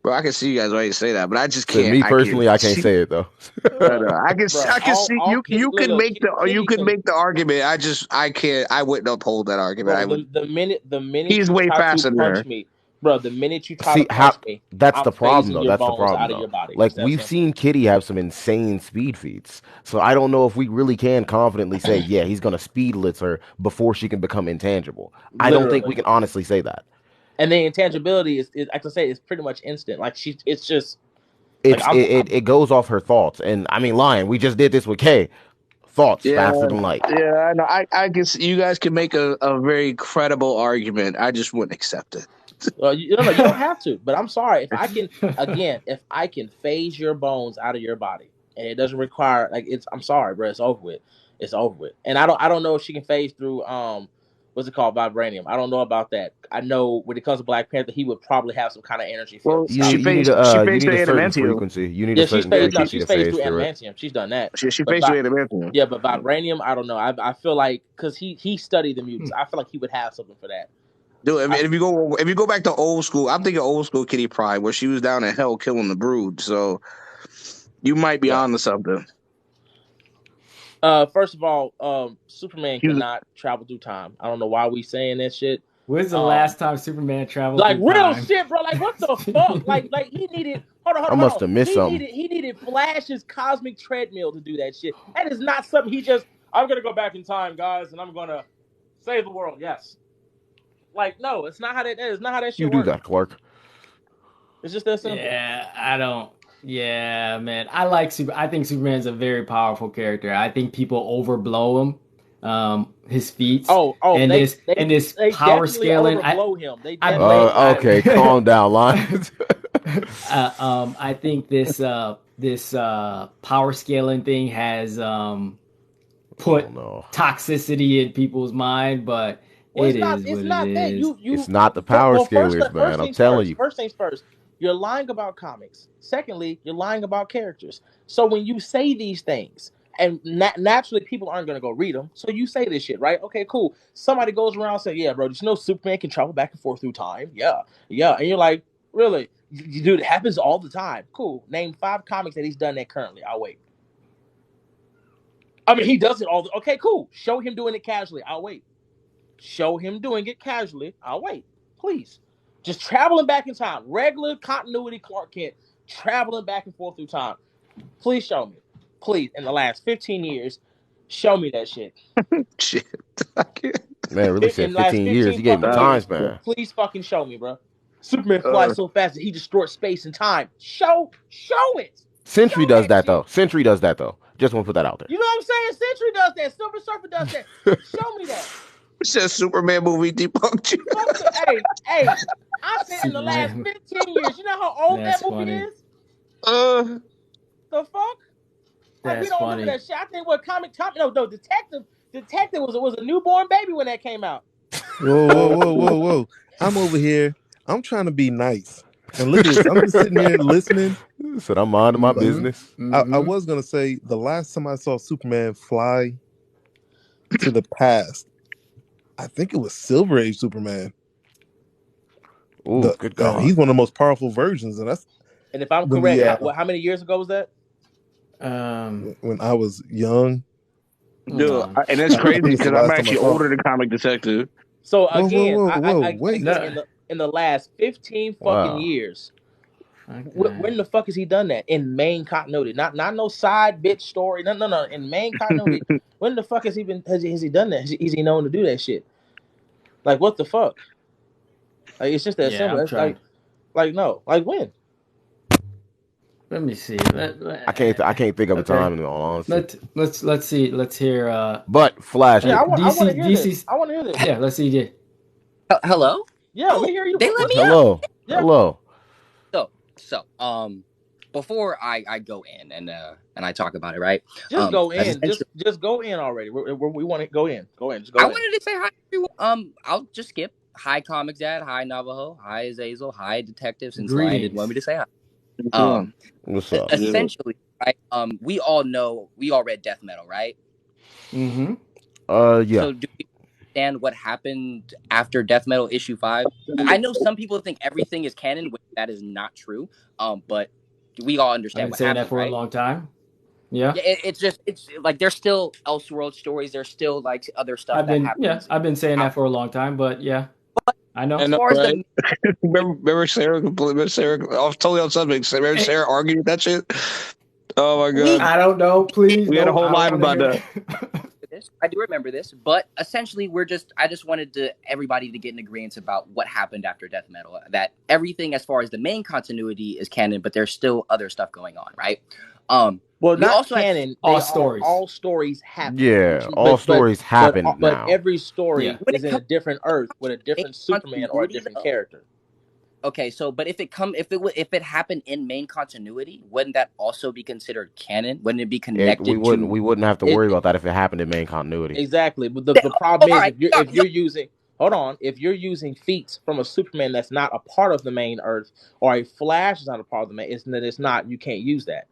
Bro, I can see you guys why you say that, but I just To can't. me personally, I can't say it though. I can see you. You can make the argument. I can't. I wouldn't uphold that argument. Bro, the minute He's you way try faster to than punch her. me, bro, the minute you try See to how punch me, that's I'm the problem phasing though. your That's the bones problem out of though. your body. Like It's that we've simple. seen Kitty have some insane speed feats, so I don't know if we really can confidently say, yeah, he's gonna speed blitz her before she can become intangible. I don't think we can honestly say that. And the intangibility is I can say, it's pretty much instant. Like it's just it goes off her thoughts, and I mean, Lion, we just did this with Kay. Thoughts faster than light. Yeah, I know. I guess you guys can make a very credible argument. I just wouldn't accept it. you don't have to. But I'm sorry if I can phase your bones out of your body, and it doesn't require I'm sorry, bro. It's over with. It's over with. And I don't know if she can phase through what's it called, vibranium. I don't know about that. I know when it comes to Black Panther, he would probably have some kind of energy field. You need a certain frequency. You need a certain frequency She's to phased phase through through it. adamantium. She's done that. She phased through adamantium. Yeah, but vibranium, I don't know. I feel like because he studied the mutants, I feel like he would have something for that. Dude, I mean, if you go back to old school, I'm thinking old school Kitty Pryde, where she was down in hell killing the Brood. So you might be on to something. First of all, Superman cannot travel through time. I don't know why we saying that shit. When's the last time Superman traveled? Like through real time? shit, bro. Like what the fuck? Like he needed. Hold on. I must have missed something. He needed Flash's cosmic treadmill to do that shit. That is not something he just. I'm gonna go back in time, guys, and I'm gonna save the world. Yes. Like no, it's not how that. It's not how that shit works. You do that, Clark. It's just that simple. Yeah, I don't. Yeah, man. I think Superman's a very powerful character. I think people overblow him. His feats. This power scaling. Okay, calm down, Lions. I think this power scaling thing has put toxicity in people's mind, but it's not the power scalers, man. I'm telling you. First things first. You're lying about comics. Secondly, you're lying about characters. So when you say these things, and naturally people aren't going to go read them, so you say this shit, right? Okay, cool. Somebody goes around saying, yeah, bro, did you know Superman can travel back and forth through time? Yeah. And you're like, really? Dude, it happens all the time. Cool. Name 5 comics that he's done that currently. I'll wait. I mean, he does it all. Okay, cool. Show him doing it casually. I'll wait. Show him doing it casually. I'll wait. Please. Just traveling back in time. Regular continuity Clark Kent traveling back and forth through time. Please show me. Please, in the last 15 years, show me that shit. Shit. Man, really said 15 years. You gave me time span. Please fucking show me, bro. Superman flies so fast that he destroys space and time. Show it. Sentry does that though. Just want to put that out there. You know what I'm saying? Sentry does that. Silver Surfer does that. Show me that. It's a Superman movie debunked you. Hey, I said in the last 15 years. You know how old that movie is? The fuck? Like, we don't remember that shit. I think Detective was a newborn baby when that came out. Whoa. I'm over here. I'm trying to be nice. And look at this. I'm just sitting here listening. Said I'm minding my business. I was going to say the last time I saw Superman fly to the past, I think it was Silver Age Superman. Ooh, good God. He's one of the most powerful versions, and that's And if I'm when correct, how many years ago was that? When I was young. Dude, and it's I crazy think it's the because I'm last time I actually saw older it. than Comic Detective. So Whoa, again, wait. No. in the last 15 fucking Wow. years, Okay. when the fuck has he done that in main continuity? Not no side bitch story. No. In main continuity, when the fuck has he been? Has he done that? Is he known to do that shit? Like what the fuck? Like it's just that Yeah, simple. I'm It's trying. like no. Like when? Let me see. I can't think of a Okay. time in all honesty. Let's see. Let's hear. But Flash, Yeah, I want to DC hear this. DC's. I want to hear this. Yeah, let's see. Yeah. Hello? Yeah, we hear you. They let me hello. Yeah. Hello. So, before I go in and I talk about it, right? Just go in. essentially- Just go in already. We want to go in. Go in. Just go I in. wanted to say hi, everyone. I'll just skip. Hi, Comics Dad. Hi, Navajo. Hi, Azazel. Hi, Detective. Since Ryan didn't want me to say hi. What's up? Essentially, right? We all read Death Metal, right? Mm-hmm. Yeah. So do we understand what happened after Death Metal issue 5? I know some people think everything is canon, which that is not true. But we all I've understand been what saying happened, that for right? a long time. Yeah. It's like there's still Elseworld stories. There's still like other stuff that happens. Yeah, I've been saying that for a long time, but yeah, I know. As far as the remember Sarah? Totally on subject. Remember Sarah arguing that shit? Oh my god! I don't know. Please, we had a whole live about that. I do remember this, but essentially, I just wanted everybody to get in agreement about what happened after Death Metal. That everything, as far as the main continuity, is canon, but there's still other stuff going on, right? Well, not canon. All stories. All stories happen. Yeah, all stories happen now. But every story Yeah. is in a different Earth with a different Superman or a different character. Okay, so but if it happened in main continuity, wouldn't that also be considered canon? Wouldn't it be connected? We wouldn't have to worry about that if it happened in main continuity. Exactly, but the problem is if you're using if you're using feats from a Superman that's not a part of the main Earth, or a Flash is not a part of the main, it's not, you can't use that.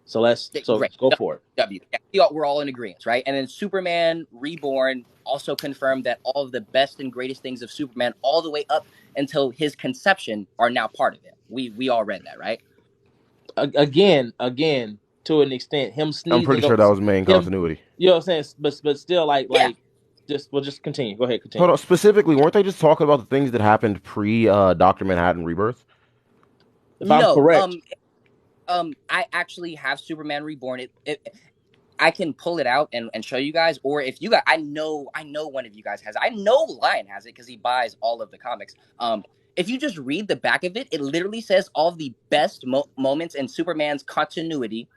So let's go for it. We're all in agreement, right? And then Superman Reborn also confirmed that all of the best and greatest things of Superman, all the way up until his conception, are now part of it. We all read that, right? Again, to an extent, him sneezing. I'm pretty sure that was main continuity. You know what I'm saying? But still, just continue. Go ahead, continue. Hold on. Specifically, weren't they just talking about the things that happened pre Dr. Manhattan Rebirth? If I'm correct. I actually have Superman Reborn. I can pull it out and show you guys, or if you guys, I know one of you guys has it. I know Lion has it because he buys all of the comics. If you just read the back of it, it literally says all the best moments in Superman's continuity,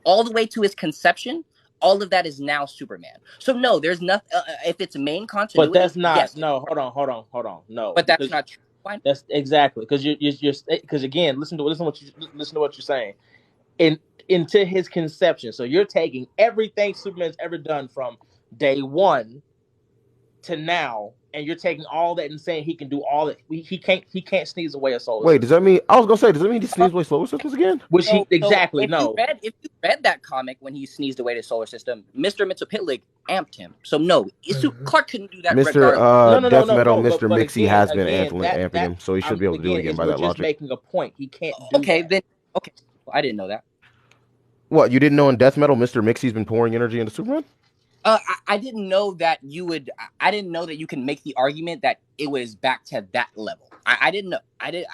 all the way to his conception. All of that is now Superman. So no, there's nothing. If it's main continuity, but that's not. Yes. No, hold on. No, but that's not true. Why? That's exactly because you're because again, listen to what you're saying. Into his conception. So you're taking everything Superman's ever done from day one to now, and you're taking all that and saying he can do all that. He can't sneeze away a solar. Wait, does that mean? I was gonna say, does that mean he sneezed away solar systems again? Which exactly no. If you read that comic when he sneezed away the solar system, Mr. Mxyzptlk amped him. So no, Clark couldn't do that. Mr. Death Metal, Mr. But Mixie has been amping him, so he should be able to do it again by that logic. Just making a point. He can't. Okay, then. Okay, well, I didn't know that. What, you didn't know in Death Metal, Mr. Mixie's been pouring energy into Superman? I didn't know that you would. I didn't know that you can make the argument that it was back to that level. I didn't know. I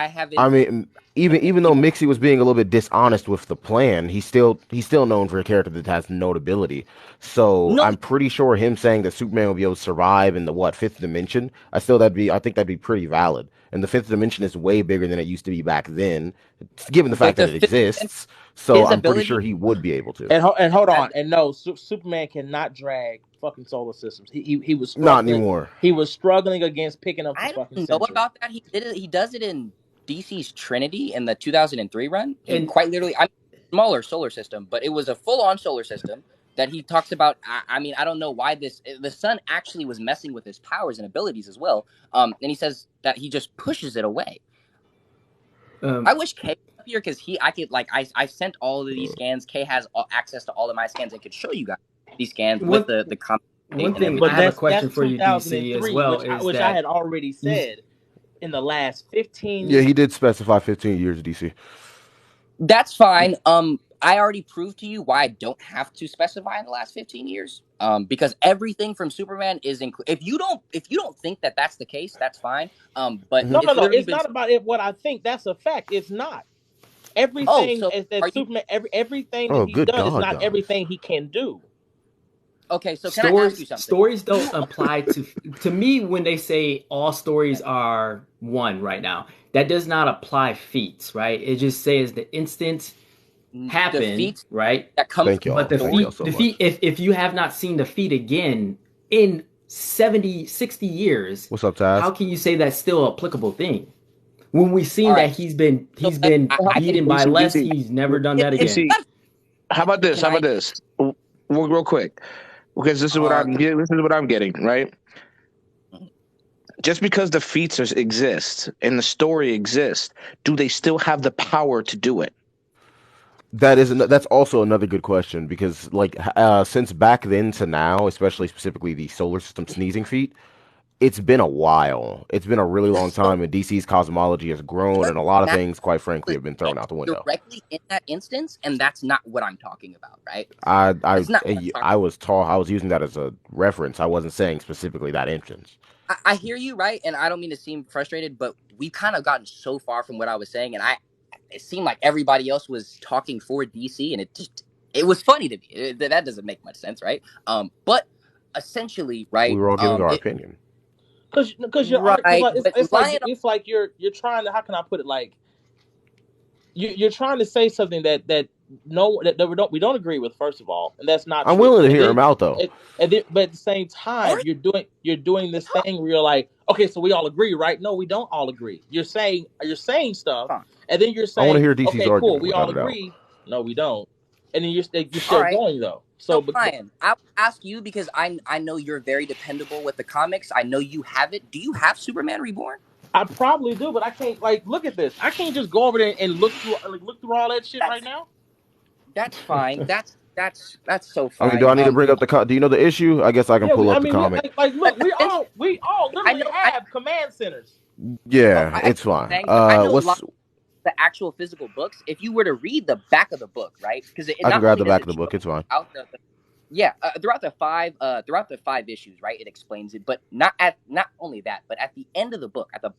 haven't. I mean, even though Mixie was being a little bit dishonest with the plan, he's still known for a character that has notability. So I'm pretty sure him saying that Superman will be able to survive in the fifth dimension, I think that'd be pretty valid. And the fifth dimension is way bigger than it used to be back then, given the fact that it exists. So I'm pretty sure he would be able to. And hold on, and no, Superman cannot drag fucking solar systems. He was struggling. Not anymore. He was struggling against picking up. I don't know about that. He did it. He does it in DC's Trinity in the 2003 run. And quite literally, smaller solar system, but it was a full-on solar system that he talks about. I mean, I don't know why the sun actually was messing with his powers and abilities as well. And he says that he just pushes it away. I wish Kay was up here because I sent all of these scans. Kay has access to all of my scans and could show you guys these scans with the comment. One thing, but I have a question for you, DC, as well. Which I had already said. in the last 15 Yeah, years. he did specify 15 years DC. That's fine. I already proved to you why I don't have to specify in the last 15 years. Because everything from Superman is if you don't think that that's the case, that's fine. But Mhm. No, it's literally it's been. not about it. What I think, that's a fact. It's not Oh, everything so that are you Superman. Everything that Oh, he's good done is God, not Josh. everything he can do. okay? So can I ask you something? Stories don't apply to me when they say all stories are one right now. That does not apply feats, right? It just says the instant The happened, feats right? that come Thank from But y'all. the the Thank story. y'all feat, so the much. feat, if you have not seen the feat again in 70, 60 years, What's up, Taz? how can you say that's still an applicable thing? When we've seen All that right. he's been So that, I can. beaten by DC, less, DC, he's never done that If, again. DC. How about this? can How I? about this? Real quick, because this is what I'm getting. This is what I'm getting. Right. Just because the features exist and the story exists, do they still have the power to do it? That's also another good question because since back then to now, especially specifically the solar system sneezing feat, it's been a while. It's been a really long time, and DC's cosmology has grown, What and a lot of matters things, quite frankly, was have been thrown out the window. directly in that instance, and that's not what I'm talking about, right? I That's not what I'm talking I was taught I was using that as a reference. I wasn't saying specifically that instance. I hear you, right? And I don't mean to seem frustrated, but we've kind of gotten so far from what I was saying, and it seemed like everybody else was talking for DC, and it was funny to me. That doesn't make much sense, right? But essentially, We right? were all giving our opinion. Because you're Right, but it's like you're trying to, how can I put it, like you're trying to say something that we don't agree with, first of all, and that's not I'm true. willing to And hear then, him out though. but at the same time, you're doing this thing where you're like, okay, so we all agree, right? No, we don't all agree. You're saying stuff, and then you're I want to saying, hear DC's okay, cool, argument we all without a doubt. agree. No, we don't. And then you're All still right. going though. So, So, Brian, I would ask you because I know you're very dependable with the comics. I know you have it. Do you have Superman Reborn? I probably do, but I can't, like, look at this. I can't just go over there and look through all that shit right now. That's fine. That's so I mean, fine. do I need to bring up do you know the issue? I guess I can Yeah, pull up the comic. look, we all I literally know. have command centers. Yeah, it's fine. I know a lot of the actual physical books. If you were to read the back of the book, right? Because I can grab the back of the book. It's fine. Throughout the five issues, right? It explains it, but not only that, but at the end of the book, at the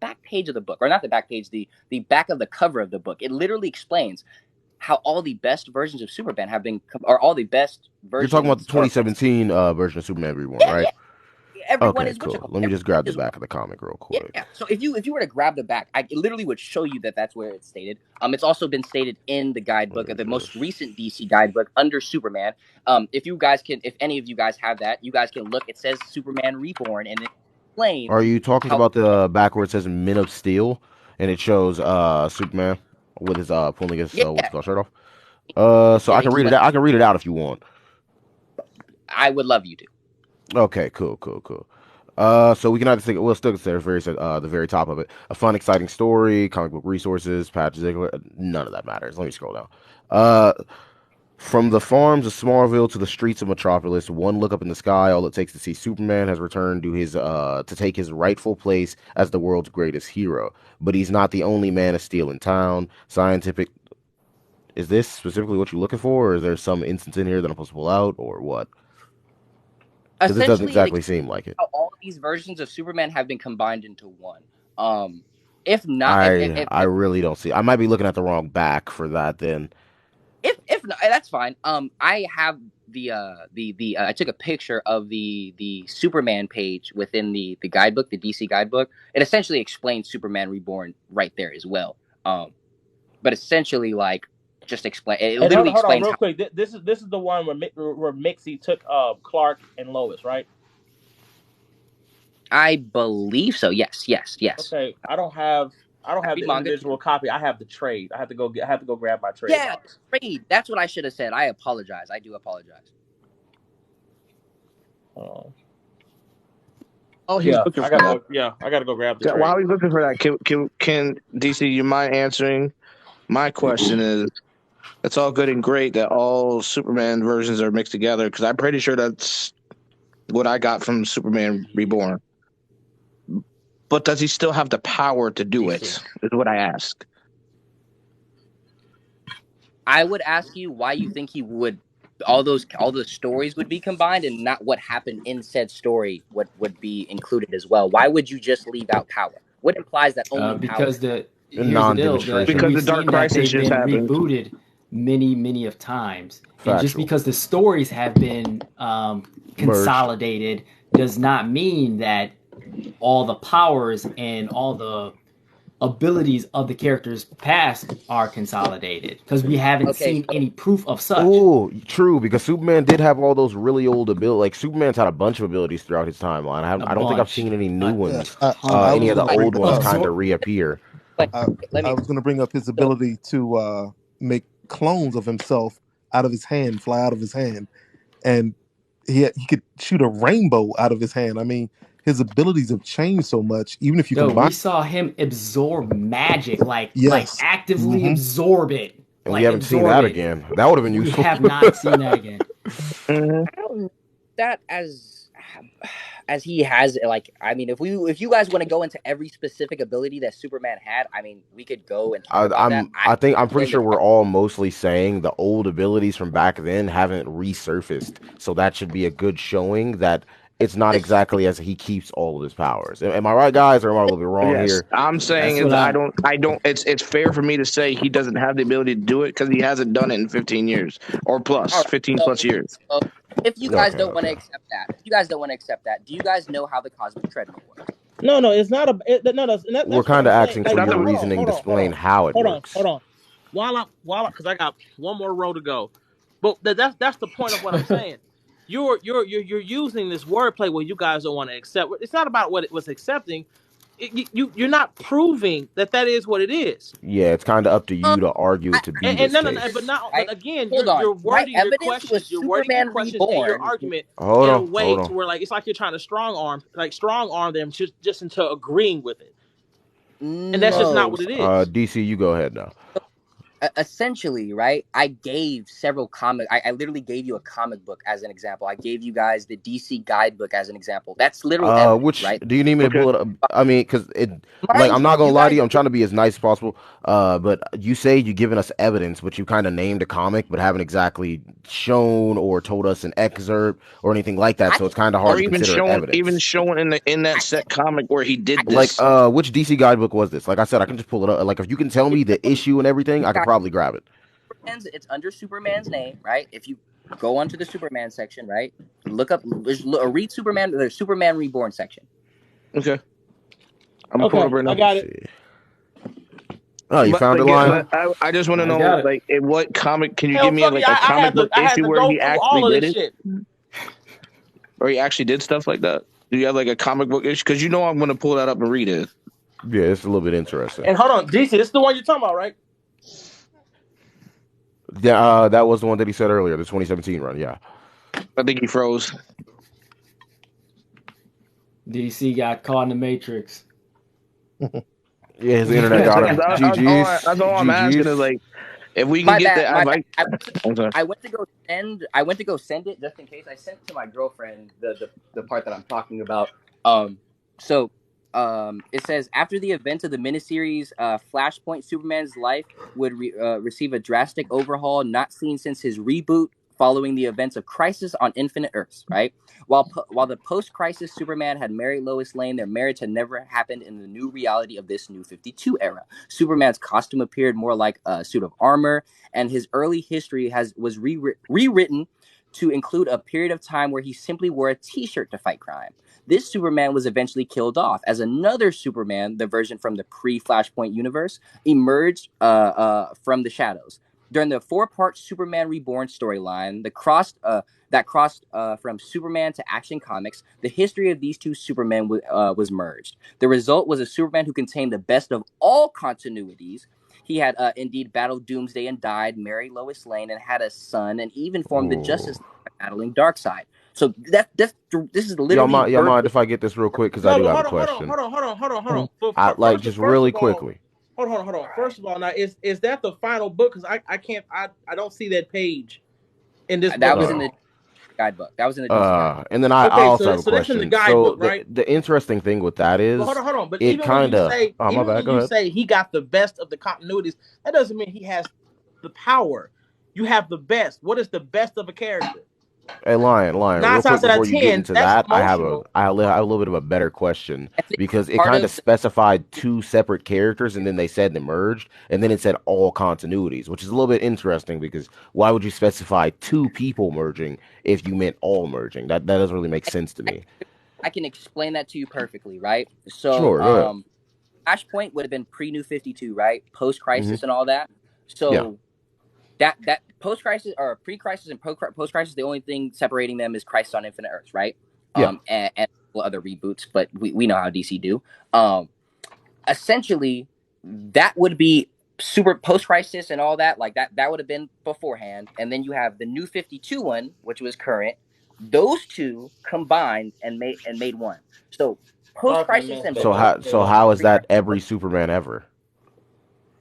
back page of the book, or not the back page, the back of the cover of the book, it literally explains how all the best versions of Superman have been, or all the best versions. You're talking about the 2017 version of Superman Reborn, right? Everyone okay, is cool. Let me just grab the back of the comic real quick. Yeah. So if you were to grab the back, it literally would show you that that's where it's stated. It's also been stated in the guidebook, of the most recent DC guidebook under Superman. If any of you guys have that, you guys can look. It says Superman Reborn, and it explains. Are you talking about the back where it says Men of Steel, and it shows Superman with his pulling his what's it called, shirt off? So I can read it out. I can read it out if you want. I would love you to. Okay, cool. So we can either think we'll still consider the very top of it. A fun, exciting story, comic book resources, Pat Ziegler. None of that matters. Let me scroll down. From the farms of Smallville to the streets of Metropolis, one look up in the sky, all it takes to see Superman has returned to his to take his rightful place as the world's greatest hero. But he's not the only Man of Steel in town. Scientific. Is this specifically what you're looking for, or is there some instance in here that I'm supposed to pull out, or what? Because it doesn't exactly seem like it. All of these versions of Superman have been combined into one. If not, I really don't see. I might be looking at the wrong back for that. Then, if not, that's fine. I have I took a picture of the Superman page within the guidebook, the DC guidebook. It essentially explains Superman Reborn right there as well. But essentially, like, just explain. It literally hold explains. On, real quick. This is the one where Mixie took Clark and Lois, right? I believe so. Yes. Okay, I don't have the individual copy. I have the trade. I have to go grab my trade. Yeah, trade. That's what I should have said. I apologize. I do apologize. He's looking for that. I gotta go grab the trade. While he's looking for that, can DC, you mind answering my question? Is it's all good and great that all Superman versions are mixed together, because I'm pretty sure that's what I got from Superman Reborn. but does he still have the power to do it? Is what I ask. I would ask you why you think he would. All the stories would be combined, and not what happened in said story would be included as well. Why would you just leave out power? What implies that only because power? here's the deal, non-demonstration. Because we've the Dark seen that Crisis they've just been happened. rebooted many of times, and just Factual. because the stories have been consolidated does not mean that all the powers and all the abilities of the characters past are consolidated, because we haven't seen any proof of such. Oh, true, because Superman did have all those really old abilities. Like, Superman's had a bunch of abilities throughout his timeline. I don't think I've seen any new ones. Any of the old ones kind of reappear. I was going to bring up his ability to make clones of himself out of his hand, fly out of his hand, and he could shoot a rainbow out of his hand. I mean, his abilities have changed so much. Even if you combine, we saw him absorb magic, like actively Mhm. absorb it. And like, we haven't seen that absorb it. again. That would have been We useful. have not seen that again. I don't know that as he has, like, I mean, if you guys want to go into every specific ability that Superman had, I mean, we could go and talk about that. I'm pretty sure we're all mostly saying the old abilities from back then haven't resurfaced, so that should be a good showing that it's not exactly as he keeps all of his powers. Am I right, guys, or am I a little bit wrong here? I'm saying is I don't. It's fair for me to say he doesn't have the ability to do it because he hasn't done it in 15 years or plus, All right, 15 plus years. If you guys don't want to accept that, do you guys know how the cosmic treadmill works? No, it's not a. We're kind of asking for your reasoning to explain how it works. Hold on. While because I got one more row to go, but that's the point of what I'm saying. You're using this wordplay where you guys don't want to accept. It's not about what it was accepting. You're not proving that is what it is. Yeah, it's kind of up to you to argue it to be this case. But again, you're wording your questions. You're wording your questions and your argument in a way to where, like, it's like you're trying to strong arm them just into agreeing with it, and that's just not what it is. DC, you go ahead now. Essentially, right? I gave several comic. I literally gave you a comic book as an example. I gave you guys the DC guidebook as an example. That's literally evidence, right? Do you need me to pull it up? I mean, because I'm not gonna lie to you. I'm trying to be as nice as possible. But you say you've given us evidence, but you kind of named a comic, but haven't exactly shown or told us an excerpt or anything like that. So it's kind of hard to consider evidence. Even showing in that set comic where he did this. Like, which DC guidebook was this? Like I said, I can just pull it up. Like, if you can tell me the issue and everything, I can probably grab it. It's under Superman's name, right? If you go onto the Superman section, right, read Superman, the Superman Reborn section. Okay. I'm pulling up right now. I got it. Oh, you found it, Lion? I just want to know, like, in what comic can you give me like a comic book issue where he actually did it, or he actually did stuff like that? Do you have like a comic book issue? Because I'm going to pull that up and read it. Yeah, it's a little bit interesting. And hold on, DC, this is the one you're talking about, right? Yeah, that was the one that he said earlier, the 2017 run. Yeah, I think he froze. DC got caught in the Matrix. Yeah, his internet got him. That's all I'm asking is, like, if we can get that. I went to go send it just in case. I sent it to my girlfriend the part that I'm talking about. It says, after the events of the miniseries Flashpoint, Superman's life would receive a drastic overhaul not seen since his reboot following the events of Crisis on Infinite Earths, right? While the post-Crisis Superman had married Lois Lane, their marriage had never happened in the new reality of this New 52 era. Superman's costume appeared more like a suit of armor, and his early history was rewritten to include a period of time where he simply wore a t-shirt to fight crime. This Superman was eventually killed off as another Superman, the version from the pre-Flashpoint universe, emerged from the shadows. During the 4-part Superman Reborn storyline, that crossed from Superman to Action Comics, the history of these two Supermen was merged. The result was a Superman who contained the best of all continuities. He had indeed battled Doomsday and died, married Lois Lane, and had a son, and even formed the Justice League battling Darkseid. So this is literally. Y'all mind if I get this real quick, because I do have a question. Hold on. Just really quickly. Hold on. First of all, now is that the final book? Because I don't see that page in this. That book. was in the. guidebook. That was in the DC guidebook. And then I Okay, also have a so that's in the question. So guidebook, right? the interesting thing with that But is hold on. But it even when kind you of. say, Oh, my bad. Go ahead. say he got the best of the continuities, that doesn't mean he has the power. You have the best. What is the best of a character? Hey, Lion, Nine real quick times out of before you get 10, into that's that, I have emotional. a little bit of a better question I think because it part kind of of specified two separate characters and then they said they merged and then it said all continuities, which is a little bit interesting because why would you specify two people merging if you meant all merging? That doesn't really make sense to me. I can explain that to you perfectly, right? So, Sure, go ahead. Flashpoint would have been pre-New 52, right? Post-crisis and all that. Yeah. So that post-crisis or pre-crisis and post-crisis, the only thing separating them is Crisis on Infinite Earths, right? Yeah. And other reboots, but we know how DC do. Essentially, that would be super post-crisis and all that. Like that would have been beforehand. And then you have the New 52 one, which was current. Those two combined and made one. So post-crisis and So how is that every Superman ever?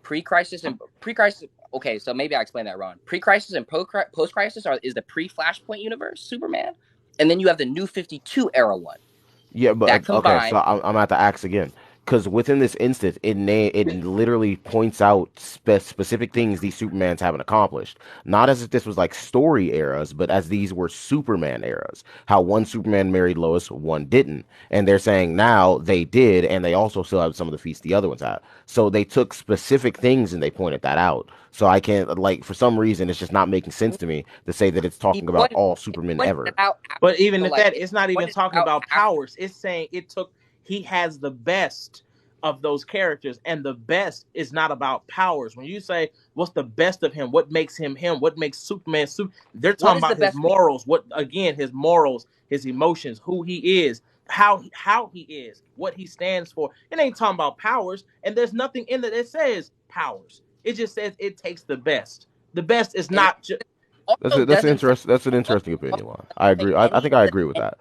Pre-crisis and pre-crisis. Okay, so maybe I explained that wrong. Pre-crisis and post-crisis is the pre-Flashpoint universe Superman, and then you have the New 52 era one. Yeah, but that combined, okay, so I'm at the axe again because within this instance, it literally points out specific things these Supermans haven't accomplished. Not as if this was like story eras, but as these were Superman eras. How one Superman married Lois, one didn't, and they're saying now they did, and they also still have some of the feats the other ones had. So they took specific things and they pointed that out. So I can't for some reason it's just not making sense to me to say that it's talking about all Supermen ever. But even if that, it's not even talking about powers. It's saying he has the best of those characters, and the best is not about powers. When you say what's the best of him, what makes him him, what makes Superman super, they're talking about his morals. His morals, his emotions, who he is, how he is, what he stands for. It ain't talking about powers, and there's nothing in it that says powers. It just says it takes the best. The best is not just. That's an interesting opinion, Lon. I agree. I think I agree with that.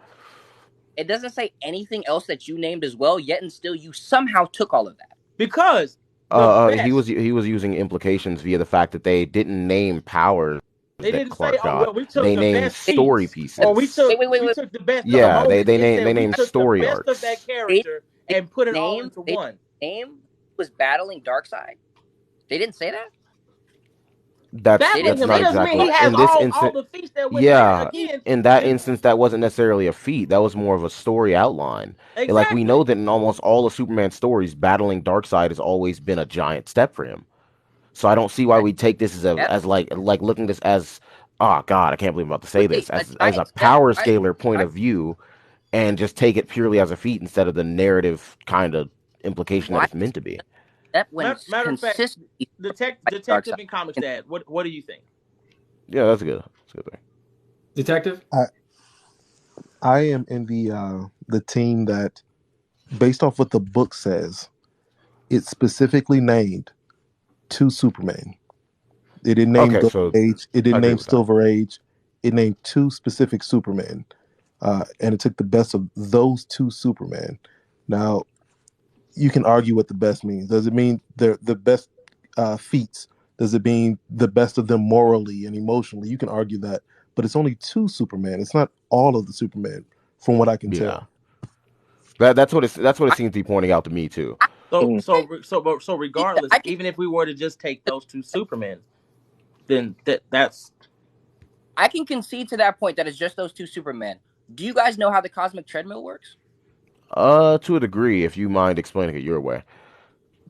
It doesn't say anything else that you named as well, yet and still you somehow took all of that. Because he was using implications via the fact that they didn't name powers. They didn't Clark say, got. we took they the named best story piece. pieces. Or we took the best. Yeah, they named story the arcs. best of that character and put it all into one. Name was battling Darkseid. They didn't say that. That's not exactly. He has in this instance, all the feats that in that instance, that wasn't necessarily a feat. That was more of a story outline. Exactly. Like we know that in almost all of Superman stories, battling Darkseid has always been a giant step for him. So I don't see why we take this as like looking this as, oh God, I can't believe I'm about to say this, as a power scalar point of view, and just take it purely as a feat instead of the narrative kind of implication that it's meant to be. Matter of fact, Detective in Comics Dad, what do you think? Yeah, that's good. That's a good thing. Detective? I am in the team that, based off what the book says, it specifically named two Supermen. It didn't name Golden Age. It didn't name Silver Age. It named two specific Supermen. And it took the best of those two Supermen. Now, you can argue what the best means. Does it mean they're the best feats? Does it mean the best of them morally and emotionally? You can argue that. But it's only two Supermen. It's not all of the Supermen, from what I can tell. That's what it seems to be pointing out to me too. So regardless, even if we were to just take those two Supermen, then that's. I can concede to that point that it's just those two Supermen. Do you guys know how the cosmic treadmill works? To a degree, if you mind explaining it your way.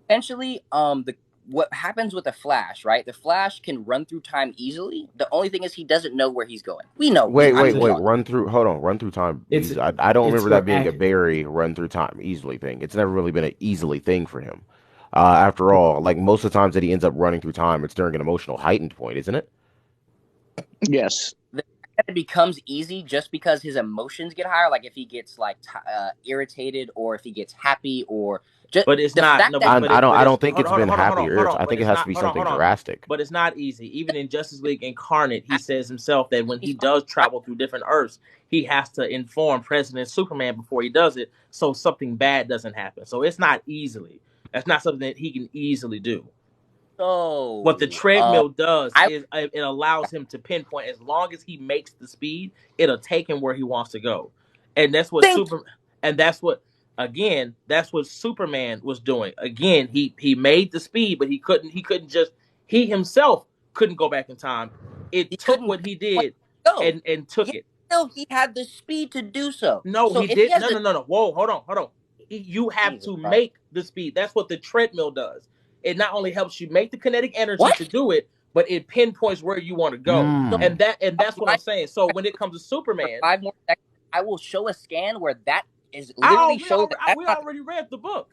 Essentially, what happens with the Flash, right? The Flash can run through time easily. The only thing is he doesn't know where he's going. We know. Wait. Run through time. I don't remember that being a Barry run through time easily thing. It's never really been an easily thing for him. After all, like most of the times that he ends up running through time, it's during an emotional heightened point, isn't it? Yes. It becomes easy just because his emotions get higher. Like if he gets irritated, or if he gets happy, or just. But it's not. I don't think it's been happy or irritated. I think it has to be something drastic. But it's not easy. Even in Justice League Incarnate, he says himself that when he does travel through different Earths, he has to inform President Superman before he does it, so something bad doesn't happen. So it's not easily. That's not something that he can easily do. So what the treadmill does is it allows him to pinpoint. As long as he makes the speed, it'll take him where he wants to go, and that's what that's what Superman was doing. Again, he made the speed, but he himself couldn't go back in time. It took what he did and took it. No, he had the speed to do so. No, so he did. No. Whoa, hold on. You have to make the speed. That's what the treadmill does. It not only helps you make the kinetic energy to do it, but it pinpoints where you want to go. And that's what I'm saying. So when it comes to Superman, 5 more seconds, I will show a scan where that is literally showed. We already read the book.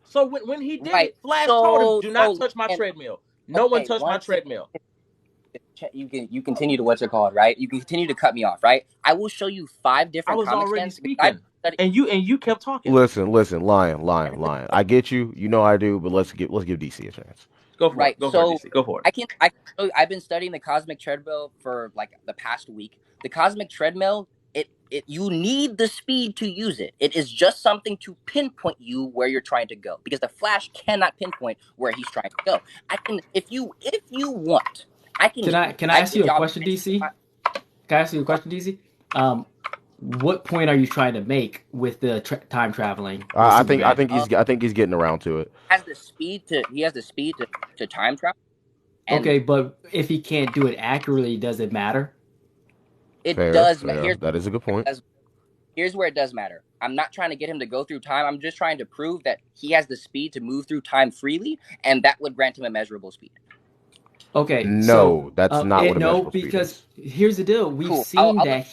So when he did it, Flash told him, "Do not touch my treadmill. No one touched my treadmill." You continue to what's it called, right? You can continue to cut me off, right? I will show you 5 different. I was already speaking, and you kept talking. Listen, Lion. I get you. You know I do, but let's give DC a chance. Go for it. Go for it, DC. Go for it. I've been studying the cosmic treadmill for like the past week. The cosmic treadmill, you need the speed to use it. It is just something to pinpoint you where you're trying to go, because the Flash cannot pinpoint where he's trying to go. I can, if you want, I can. Can I ask you a question, DC? Can I ask you a question, DC? What point are you trying to make with the time traveling? I think he's getting around to it. He has the speed to time travel. Okay, but if he can't do it accurately, does it matter? It does. That is a good point. Here's where it does matter. I'm not trying to get him to go through time. I'm just trying to prove that he has the speed to move through time freely, and that would grant him immeasurable speed. Okay. No, that's not what immeasurable speed is. Because here's the deal. We've seen that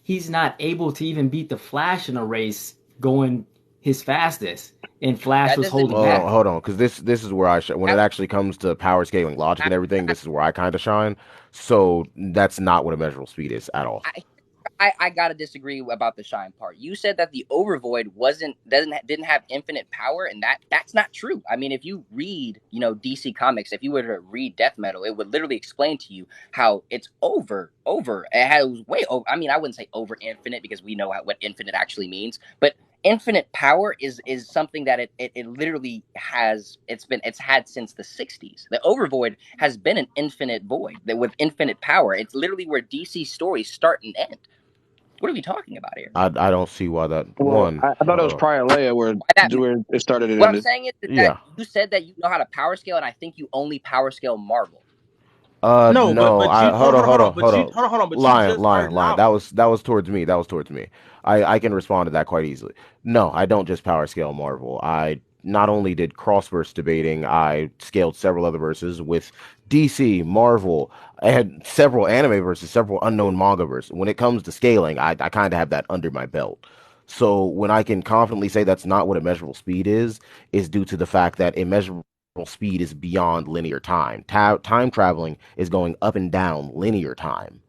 he's not able to even beat the Flash in a race going his fastest. And Flash was holding back. Hold on, because this is where I when it actually comes to power scaling logic and everything, this is where I kind of shine. So that's not what immeasurable speed is at all. I gotta disagree about the shine part. You said that the Overvoid didn't have infinite power, and that's not true. I mean, if you read, DC Comics, if you were to read Death Metal, it would literally explain to you how it's over. It was way over. I mean, I wouldn't say over infinite, because we know what infinite actually means, but infinite power is something that it literally has. It's had since the 60s. The Overvoid has been an infinite void with infinite power. It's literally where DC stories start and end. What are we talking about here? I don't see why that one. I thought it was Prior Leia where it started. What I'm saying is that you said that you know how to power scale, and I think you only power scale Marvel. Hold on. Lion. That was towards me. I can respond to that quite easily. No, I don't just power scale Marvel. I not only did crossverse debating, I scaled several other verses with DC, Marvel. I had several anime verses, several unknown manga verses. When it comes to scaling, I kind of have that under my belt. So when I can confidently say that's not what immeasurable speed is due to the fact that immeasurable speed is beyond linear time. Time traveling is going up and down linear time.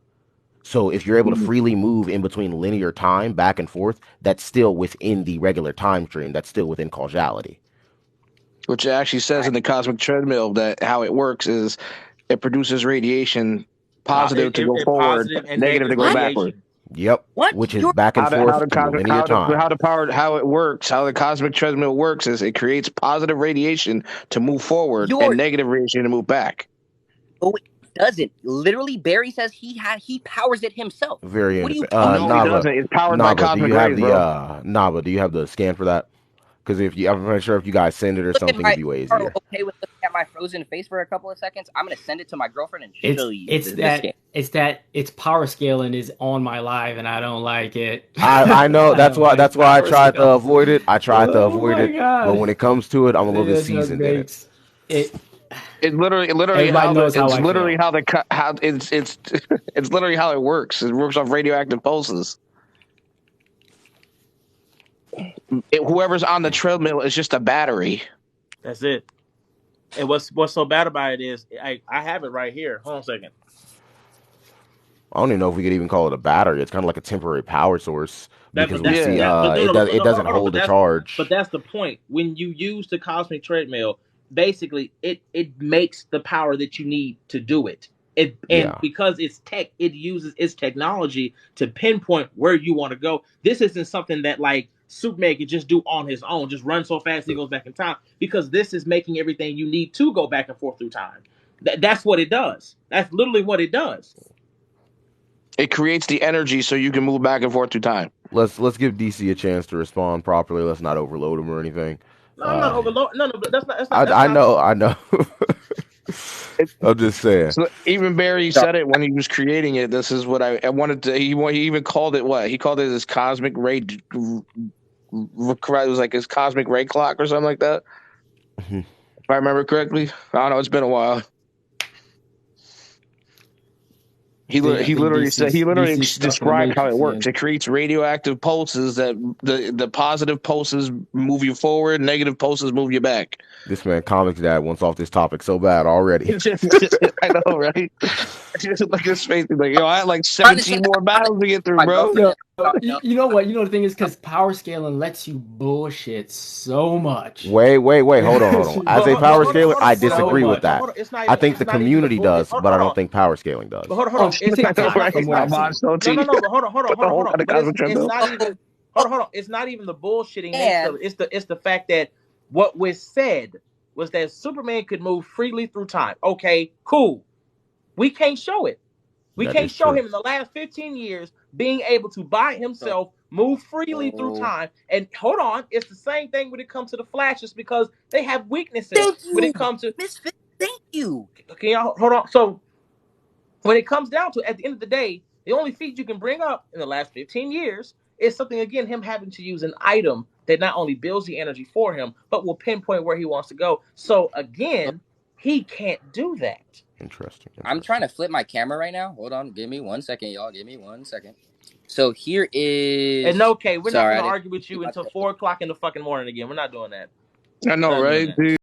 So if you're able to freely move in between linear time back and forth, that's still within the regular time stream. That's still within causality. Which actually says in the cosmic treadmill that how it works is it produces radiation positive to go forward, negative to go backward. Yep. What? Which is back and forth in linear time. How the cosmic treadmill works is it creates positive radiation to move forward and negative radiation to move back. Oh, it doesn't. Literally, Barry says he powers it himself. Very. No, he doesn't. It's powered by cosmic rays, bro. Nava, do you have the scan for that? Because I'm not sure if you guys send it or something, it'd be way easier. Okay with looking at my frozen face for a couple of seconds? I'm gonna send it to my girlfriend and show you. It's power scaling is on my live, and I don't like it. I know that's why I tried to avoid it. But when it comes to it, I'm a little bit seasoned in it. It's literally how it works. It works off radioactive pulses. Whoever's on the treadmill is just a battery. That's it. And what's so bad about it is I have it right here. Hold on a second. I don't even know if we could even call it a battery. It's kind of like a temporary power source because we see it doesn't hold the charge. But that's the point. When you use the cosmic treadmill, basically it makes the power that you need to do it. Because it uses its technology to pinpoint where you want to go. This isn't something that like Superman could just do on his own, just run so fast he goes back in time, because this is making everything you need to go back and forth through time. That's what it does. That's literally what it does. It creates the energy so you can move back and forth through time. Let's give DC a chance to respond properly. Let's not overload him or anything. No, I'm not overloading. No, but that's not. I know. I'm just saying. So even Barry said it when he was creating it. This is what I wanted to. He even called it what? He called it his cosmic ray. It was like his cosmic ray clock or something like that. If I remember correctly. I don't know. It's been a while. He literally described how it works. It creates radioactive pulses that the positive pulses move you forward, negative pulses move you back. This man, Comics Dad, wants off this topic so bad already. I know, right? Just look at his face. He's like, yo, I had like 17 more battles to get through, bro. You know what? You know the thing is, because power scaling lets you bullshit so much. Wait. Hold on. As a power scaler, I disagree with that. I think the community does, but I don't think power scaling does. But hold on. It's not even the bullshitting nature. It's the fact that what was said was that Superman could move freely through time. Okay, cool. We can't show it. We can't show him in the last 15 years being able to by himself move freely through time. And hold on, it's the same thing when it comes to the Flashes, because they have weaknesses when it comes to Misfit. Thank you. Can y'all hold on? So when it comes down to it, at the end of the day, the only feat you can bring up in the last 15 years is something, again, him having to use an item that not only builds the energy for him, but will pinpoint where he wants to go. So again, he can't do that. Interesting. I'm trying to flip my camera right now. Hold on. Give me 1 second, y'all. Give me 1 second. So here is... And okay, we're not going to argue with you until 4 o'clock in the fucking morning again. We're not doing that. I know, right, dude?